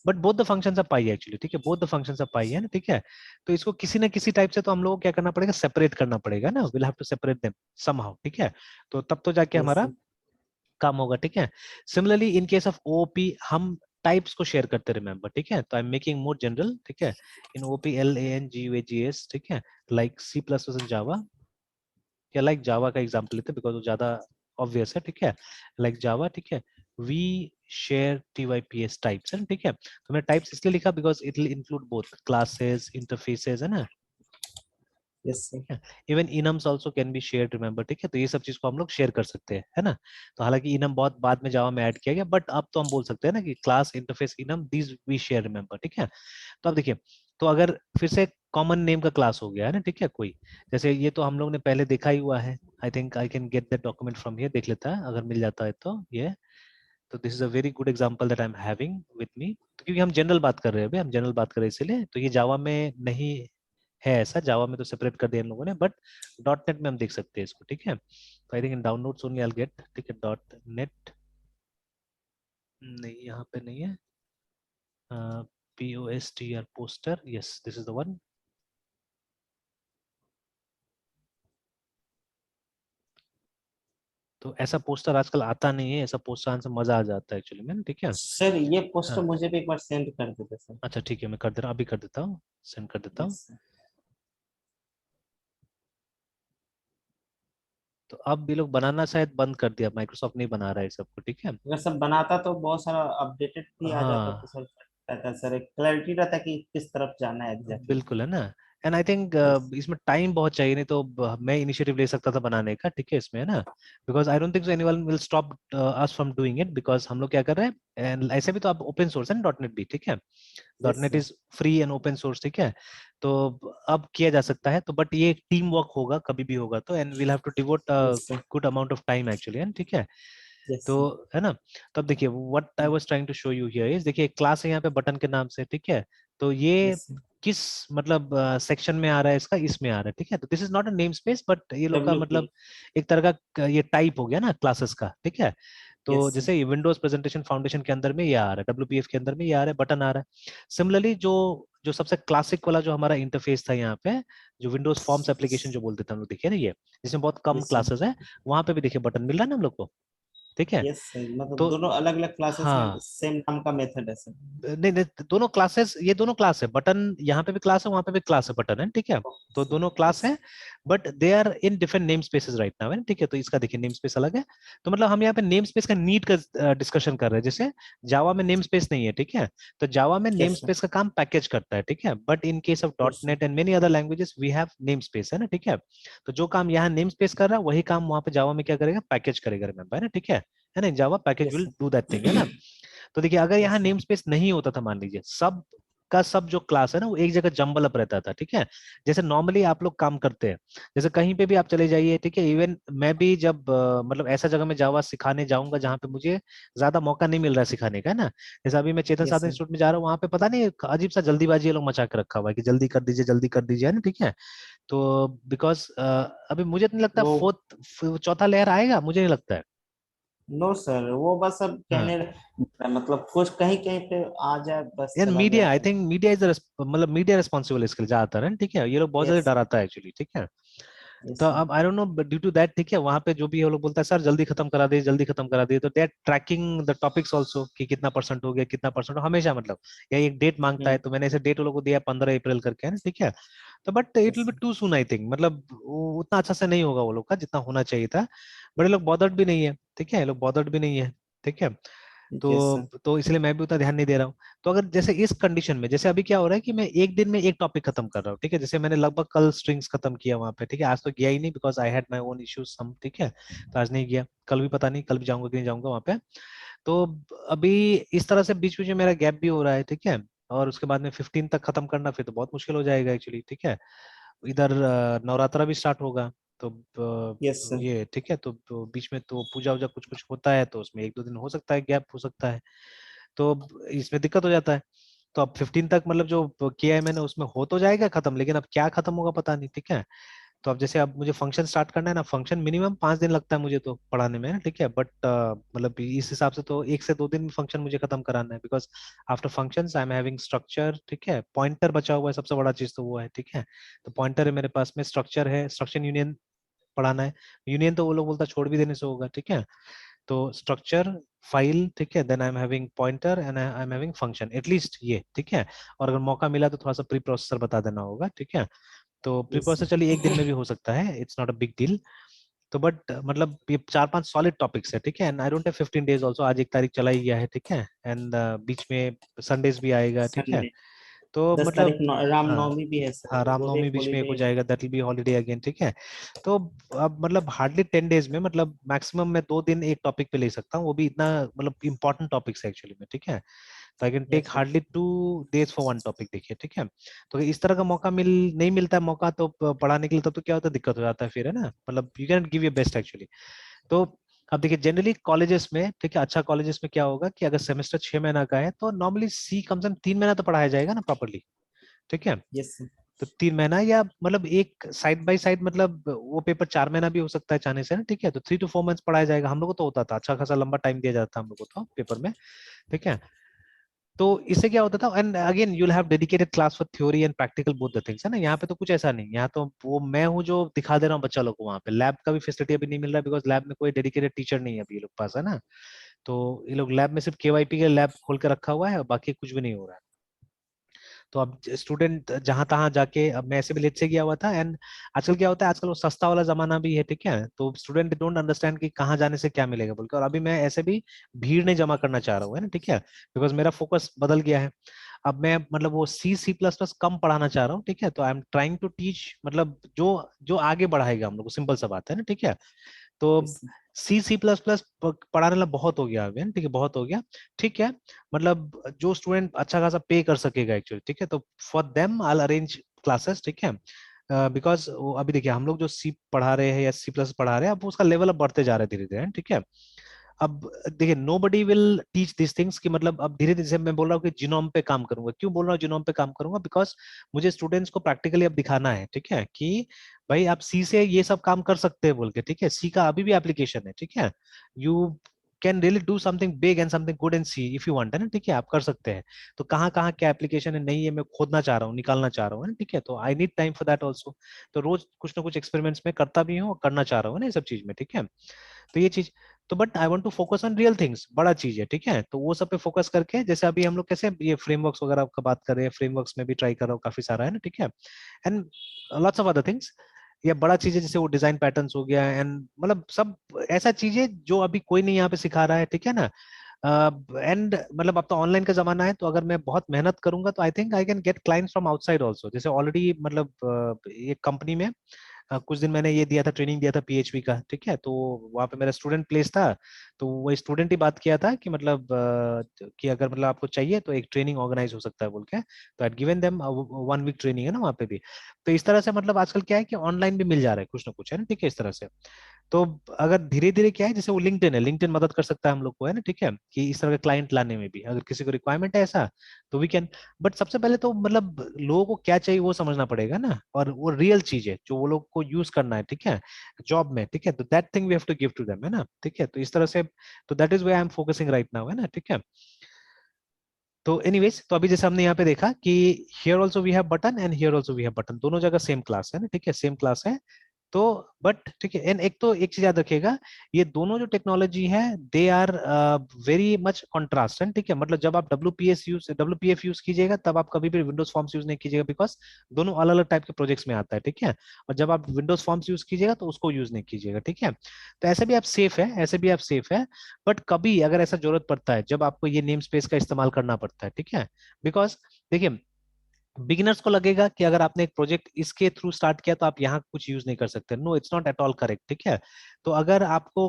but both the functions of pi actually, ठीक है, बोथ द फंक्शंस ऑफ पाई है ना, ठीक है, तो इसको किसी ना किसी टाइप से तो हम लोगों को क्या करना पड़ेगा, सेपरेट करना पड़ेगा ना, will have to separate them somehow, ठीक है, तो तब तो जाके yes, हमारा काम होगा, ठीक है। Similarly in case of OP हम टाइप्स को शेयर करते, रिमेंबर, ठीक है, तो I am making more general, ठीक है, इन ओपी LANGUAGS, ठीक है, लाइक C++ एंड जावा, या लाइक जावा का एग्जांपल लेते हैं बिकॉज वो ज्यादा ऑब्वियस है, ठीक है, लाइक जावा, ठीक है, वी शेयर TYPS टाइप्स है, ठीक है, तो मैंने टाइप्स इसलिए लिखा because it will include both classes, interfaces, है ना, yes, sir, even enums also can be shared, remember, ठीक है, तो ये सब चीज को हम लोग शेयर कर सकते हैं, है ना, तो हालांकि इनम बहुत बाद में जावा में ऐड किया गया, बट अब तो हम बोल सकते हैं ना कि class, interface, enum, these we share, remember, ठीक है, तो अब देखिए, तो अगर फिर से कॉमन नेम का क्लास हो गया है ना, ठीक है, कोई जैसे ये तो हम लोग ने पहले देखा ही हुआ है, I think I can get that document from here, देख लेता है अगर मिल जाता है तो ये, तो this is a very good example that I am having with me, तो क्योंकि हम जनरल बात कर रहे हैं, अभी हम जनरल बात कर रहे हैं इसलिए, तो ये जावा में नहीं है, ऐसा जावा में तो सेपरेट कर दिया इन लोगों ने, बट डॉट नेट में हम देख सकते हैं इसको, ठीक है, तो I think in downloads only I will get, ठीक है, डॉट नेट, नहीं यहाँ पे नहीं है, POSTR poster, yes this is the one, तो ऐसा पोस्टर आजकल आता नहीं है, ऐसा पोस्टर आने से मजा आ जाता है एक्चुअली में, ठीक है, सर ये पोस्टर हाँ, मुझे भी एक बार सेंड कर देते सर। अच्छा ठीक है, मैं कर दे रहा हूँ, अभी कर देता हूँ, सेंड कर देता हूँ, यस सर। तो अब ये लोग बनाना शायद बंद कर दिया, माइक्रोसॉफ्ट नहीं बना रहा है सबको, ठीक है, अगर सब बनाता तो बहुत सारा अपडेटेड भी आ जाता तो हाँ सर रहता सर, एक क्लैरिटी रहता कि किस तरफ जाना है एग्जैक्टली। बिल्कुल, है ना, एंड आई थिंक यस, इसमें टाइम बहुत चाहिए, नहीं तो मैं इनिशिएटिव ले सकता था बनाने का, ठीक है, इसमें, है ना, because I don't think so anyone will stop us from doing it, because हम लोग क्या कर रहे हैं, एंड ऐसे भी तो आप ओपन सोर्स है ना डॉट नेट भी, ठीक है, dot yes net sir, is free and open source, ठीक है, तो अब किया जा सकता है, तो बट ये टीम वर्क होगा कभी भी होगा तो, and we'll have to devote yes sir, good amount of time actually, है ना, ठीक है, यस तो सर, है ना, तो अब देखिए what I was trying to show you here is, देखिए क्लास है यहाँ पे बटन के नाम से, ठीक है, तो ये यस सर, किस मतलब सेक्शन में आ रहा है इसका, इसमें आ रहा है, ठीक है। तो this is not a name space, but ये लोग का WP। मतलब एक तरह का ये टाइप हो गया ना क्लासेस का, ठीक है। तो यस सर। जैसे विंडोज प्रेजेंटेशन फाउंडेशन के अंदर में ये आ रहा है, WPF के अंदर में ये आ रहा है, बटन आ रहा है। सिमिलरली जो जो सबसे क्लासिक वाला जो हमारा इंटरफेस था यहाँ पे, जो विंडोज फॉर्म्स एप्लीकेशन जो बोलते थे हम लोग, देखिए ना ये, जिसमें बहुत कम यस सर। क्लासेस है, वहां पे भी देखिए बटन मिल रहा है ना हम लोग को, ठीक है। यस सर, मतलब तो दोनों अलग अलग क्लासेस में हाँ, सेम नाम का मेथड है सर। नहीं नहीं, दोनों क्लासेस, ये दोनों क्लास है, बटन यहाँ पे भी क्लास है, वहां पे भी क्लास है, बटन है, ठीक है। ओके तो सर। दोनों क्लास यस। है, but they are in different name spaces right now, है, ठीक है। तो इसका देखिए नेम स्पेस अलग है। तो मतलब हम यहाँ पे नेम स्पेस का नीड का डिस्कशन कर रहे हैं। जैसे जावा में नेम स्पेस नहीं है, ठीक है। तो जावा में नेम यस सर। स्पेस का काम पैकेज करता है, ठीक है। But in case of dot yes sir. Net and many other languages we have name space, है ना, ठीक है। तो जो काम यहाँ नेम स्पेस कर रहा है, वही काम वहां पे जावा में क्या करेगा, पैकेज करेगा, रिमेंबर, है ना, ठीक है ना। जावा package yes will sir. Do that thing, है ना। तो देखिए अगर यहाँ यस सर। नेम स्पेस नहीं होता था, मान लीजिए सब का सब जो क्लास है ना वो एक जगह जंबल अप रहता था, ठीक है। जैसे नॉर्मली आप लोग काम करते हैं, जैसे कहीं पे भी आप चले जाइए, ठीक है। इवन मैं भी जब मतलब ऐसा जगह में जावा सिखाने जाऊंगा जहाँ पे मुझे ज्यादा मौका नहीं मिल रहा है सिखाने का, है ना। जैसे अभी मैं चेतन यस साधन सर। इंस्टीट्यूट में जा रहा हूँ, वहाँ पे पता नहीं एक अजीब सा जल्दीबाजी ये लोग मचा के रखा हुआ है कि जल्दी कर दीजिए, जल्दी कर दीजिए, है ना, ठीक है। तो बिकॉज अभी मुझे तो नहीं लगता वो फोर्थ चौथा लेयर आएगा, मुझे नहीं लगता है। नो सर, वो बस अब हाँ, कहने, मतलब कुछ कहीं कहीं पे आ जाए बस यार चला मीडिया, गया। आई थिंक मीडिया इज मतलब मीडिया रिस्पॉन्सिबल इसके लिए ज्यादातर, है, ठीक है। ये लोग बहुत ज्यादा यस सर। डराता है एक्चुअली, ठीक है। तो यस सर। अब I don't know due to that, ठीक है, वहां पे जो भी है वो लोग बोलता है सर जल्दी खत्म करा दे, जल्दी खत्म करा दे। तो they are tracking the topics also कि कितना परसेंट हो गया, कितना परसेंट हमेशा, मतलब या एक डेट मांगता है, हम्म। तो मैंने ऐसे डेट वो लोग को दिया 15 अप्रैल करके, है ना, ठीक है। तो but it yes will be sir. Too soon I think, मतलब उतना अच्छा से नहीं होगा वो लोग का जितना होना चाहिए था। बट ये लोग बॉदर्ड भी नहीं है, ठीक है, ये लोग बॉदर्ड भी नहीं है, ठीक है। Yes sir. तो इसलिए मैं भी उतना ध्यान नहीं दे रहा हूँ। तो अगर जैसे इस कंडीशन में, जैसे अभी क्या हो रहा है कि मैं एक दिन में एक टॉपिक खत्म कर रहा हूँ, ठीक है। जैसे मैंने लगभग कल स्ट्रिंग्स खत्म किया वहां पे, ठीक है। आज तो गया ही नहीं because I had my own issues some, ठीक है। तो आज नहीं गया, कल भी पता नहीं, कल भी जाऊंगा कि नहीं जाऊंगा वहां पे। तो अभी इस तरह से बीच बीच में मेरा गैप भी हो रहा है, ठीक है। और उसके बाद में 15 तक खत्म करना फिर तो बहुत मुश्किल हो जाएगा एक्चुअली, ठीक है। इधर नवरात्रा भी स्टार्ट होगा, तो यस सर। ये ठीक है। तो बीच में तो पूजा वूजा कुछ कुछ होता है, तो उसमें एक दो दिन हो सकता है गैप हो सकता है। तो इसमें दिक्कत हो जाता है। तो अब 15 तक मतलब जो किया है मैंने उसमें हो तो जाएगा खत्म, लेकिन अब क्या खत्म होगा पता नहीं, ठीक है। तो अब जैसे अब मुझे फंक्शन स्टार्ट करना है ना, फंक्शन मिनिमम 5 दिन लगता है मुझे तो पढ़ाने में, ठीक है। बट मतलब इस हिसाब से तो 1 से 2 दिन में फंक्शन मुझे खत्म कराना है, because after functions I am having structure, ठीक है। पॉइंटर बचा हुआ है, सबसे बड़ा चीज तो वो है, ठीक है। तो पॉइंटर है मेरे पास में, स्ट्रक्चर है, स्ट्रक्चर यूनियन पढ़ाना है। यूनियन तो वो लोग बोलता है छोड़ भी देने से होगा, ठीक है। तो स्ट्रक्चर, फाइल, ठीक है, then I am having pointer and I am having function, at least ये, ठीक है। और अगर मौका मिला तो थोड़ा सा प्री प्रोसेसर बता देना होगा, ठीक है। तो प्री यस प्रोसेसर चलिए एक दिन में भी हो सकता है, it's not a big deal. तो बट मतलब ये 4-5 सॉलिड टॉपिक्स है, ठीक है। And I don't have 15 days also, आज 1 तारीख चला ही गया है, ठीक है। एंड बीच में संडेज भी आएगा, ठीक है। संडे। तो 10 तारीख मतलब राम हाँ, नवमी भी है सर, हाँ वो भी रामनवमी एक बीच में एक हो हॉलीडे। जाएगा, that will be holiday again, ठीक है। तो अब मतलब हार्डली 10 डेज में, मतलब मैक्सिमम मैं 2 दिन एक टॉपिक पे ले सकता हूँ, वो भी इतना मतलब इंपॉर्टेंट टॉपिक्स है एक्चुअली में, ठीक है। तो I can take yes sir. Hardly 2 days for one topic, देखिए, ठीक है। तो इस तरह का मौका नहीं मिलता है मौका तो पढ़ाने के लिए, तब तो क्या होता है, दिक्कत हो जाता है फिर, है ना। मतलब you can give your best actually. तो अब देखिए जनरली कॉलेजेस में, ठीक है, अच्छा कॉलेजेस में क्या होगा कि अगर सेमेस्टर 6 महीना का है तो नॉर्मली सी कम से कम 3 महीना तो पढ़ाया जाएगा ना प्रॉपरली, ठीक है। Yes sir. तो 3 महीना या मतलब एक साइड बाय साइड, मतलब वो पेपर 4 महीना भी हो सकता है चाहने से ना, ठीक है। तो 3 to 4 मंथ्स पढ़ाया जाएगा, हम लोग को तो होता था अच्छा खासा लंबा टाइम दिया जाता था हम लोग को तो पेपर में, ठीक है। तो इससे क्या होता था, and again you will have dedicated class for theory and practical both the things, है ना। यहाँ पे तो कुछ ऐसा नहीं, यहाँ तो वो मैं हूँ जो दिखा दे रहा हूँ बच्चा लोग को, वहाँ पे लैब का भी फैसिलिटी अभी नहीं मिल रहा है, बिकॉज लैब में कोई डेडिकेटेड टीचर नहीं है अभी ये लोग पास, है ना। तो ये लोग लैब में सिर्फ KYP के लैब खोल के रखा हुआ है और बाकी कुछ भी नहीं हो रहा है। तो अब स्टूडेंट जहां तहां जाके, अब मैं ऐसे भी लेट से गया हुआ था, एंड आजकल क्या होता है, आजकल वो सस्ता वाला जमाना भी है, ठीक है। तो स्टूडेंट डोंट अंडरस्टैंड कि कहाँ जाने से क्या मिलेगा बोल के, और अभी मैं ऐसे भी भीड़ नहीं जमा करना चाह रहा हूँ, है ना, ठीक है। बिकॉज मेरा फोकस बदल गया है। अब मैं मतलब वो C++ कम पढ़ाना चाह रहा हूँ, ठीक है। तो I am trying to teach, मतलब जो जो आगे बढ़ाएगा हम लोग को, सिंपल सा बात है ना, ठीक है। तो यस सर। C++ पढ़ाने वाला बहुत हो गया अभी, ठीक है, बहुत हो गया, ठीक है। मतलब जो स्टूडेंट अच्छा खासा पे कर सकेगा एक्चुअली, ठीक है, तो for them I arrange classes, ठीक है। बिकॉज अभी देखिए हम लोग जो सी पढ़ा रहे हैं या C++ पढ़ा रहे हैं, अब उसका लेवल अब बढ़ते जा रहा है धीरे धीरे, ठीक है। अब देखिए nobody will teach these things कि मतलब अब धीरे धीरे जैसे मैं बोल रहा हूँ कि जीनोम पे काम करूंगा, क्यों बोल रहा हूँ जीनोम पे काम करूंगा, बिकॉज मुझे स्टूडेंट्स को प्रैक्टिकली अब दिखाना है, ठीक है, कि भाई आप सी से ये सब काम कर सकते हैं बोल के, ठीक है, सी का अभी भी एप्लीकेशन है, ठीक है, you can really do something big and something good in see if you want, है ना, ठीक है, आप कर सकते हैं। तो कहाँ कहाँ क्या एप्लीकेशन है नहीं है मैं खोदना चाह रहा हूँ, निकालना चाह रहा हूँ, है ना, ठीक है, तो I need time for that also. तो रोज कुछ ना कुछ एक्सपेरिमेंट्स में करता भी हूँ और करना चाह रहा हूँ ना ये सब चीज में, ठीक है। तो ये चीज, तो but I want to focus on real things, बड़ा चीज है, ठीक है, तो वो सब पे फोकस करके जैसे अभी हम लोग कैसे ये फ्रेमवर्क्स वगैरह का बात कर रहे हैं, फ्रेमवर्क्स में भी ट्राई कर रहा हूँ काफी सारा, है ना, ठीक है, and lots of other things. या बड़ा चीज है जैसे वो डिजाइन पैटर्न्स हो गया, एंड मतलब सब ऐसा चीज है जो अभी कोई नहीं यहाँ पे सिखा रहा है, ठीक है ना। एंड मतलब अब तो ऑनलाइन का जमाना है, तो अगर मैं बहुत मेहनत करूंगा तो I think I can get clients from outside also, जैसे ऑलरेडी मतलब एक कंपनी में कुछ दिन मैंने ये दिया था, ट्रेनिंग दिया था पीएचपी का, ठीक है, तो वहाँ पे मेरा स्टूडेंट प्लेस था। तो वो स्टूडेंट ही बात किया था कि मतलब कि अगर मतलब आपको चाहिए तो एक ट्रेनिंग ऑर्गेनाइज हो सकता है बोल के, तो I given them 1 week training, है ना, वहाँ पे भी। तो इस तरह से मतलब आजकल क्या है कि ऑनलाइन भी मिल जा रहा है कुछ ना कुछ, है ना, ठीक है, इस तरह से। तो अगर धीरे धीरे क्या है, जैसे वो लिंक्डइन है, लिंक्डइन मदद कर सकता है हम लोग को, है ना, ठीक है, कि इस तरह के क्लाइंट लाने में भी अगर किसी को रिक्वायरमेंट है ऐसा, तो वी कैन। बट सबसे पहले तो मतलब लोगों को क्या चाहिए वो समझना पड़ेगा ना, और वो रियल चीज है जो वो लोग को यूज करना है, ठीक है, जॉब में, ठीक है, तो that thing we have to give to them, है ना, ठीक है, तो इस तरह से, तो that is way I am focusing right now, है ना, ठीक है। तो एनीवेज, तो अभी जैसे हमने यहाँ पे देखा कि here also we have button and here also we have button, दोनों जगह सेम क्लास है ना, ठीक है, सेम क्लास है। तो बट ठीक है, एंड एक तो एक चीज याद रखिएगा, ये दोनों जो टेक्नोलॉजी है they are very much contrast, ठीक है, मतलब जब आप डब्ल्यूपीएफ यूज कीजिएगा तब आप कभी भी विंडोज फॉर्म्स यूज नहीं कीजिएगा, बिकॉज दोनों अलग अलग टाइप के प्रोजेक्ट्स में आता है, ठीक है। और जब आप विंडोज फॉर्म्स यूज कीजिएगा तो उसको यूज नहीं कीजिएगा, ठीक है। तो ऐसे भी आप सेफ है, ऐसे भी आप सेफ है। बट कभी अगर ऐसा जरूरत पड़ता है जब आपको ये नेम स्पेस का इस्तेमाल करना पड़ता है, ठीक है, बिकॉज देखिए बिगिनर्स को लगेगा कि अगर आपने एक प्रोजेक्ट इसके थ्रू स्टार्ट किया तो आप यहाँ कुछ यूज नहीं कर सकते, no it's not at all correct, ठीक है। तो अगर आपको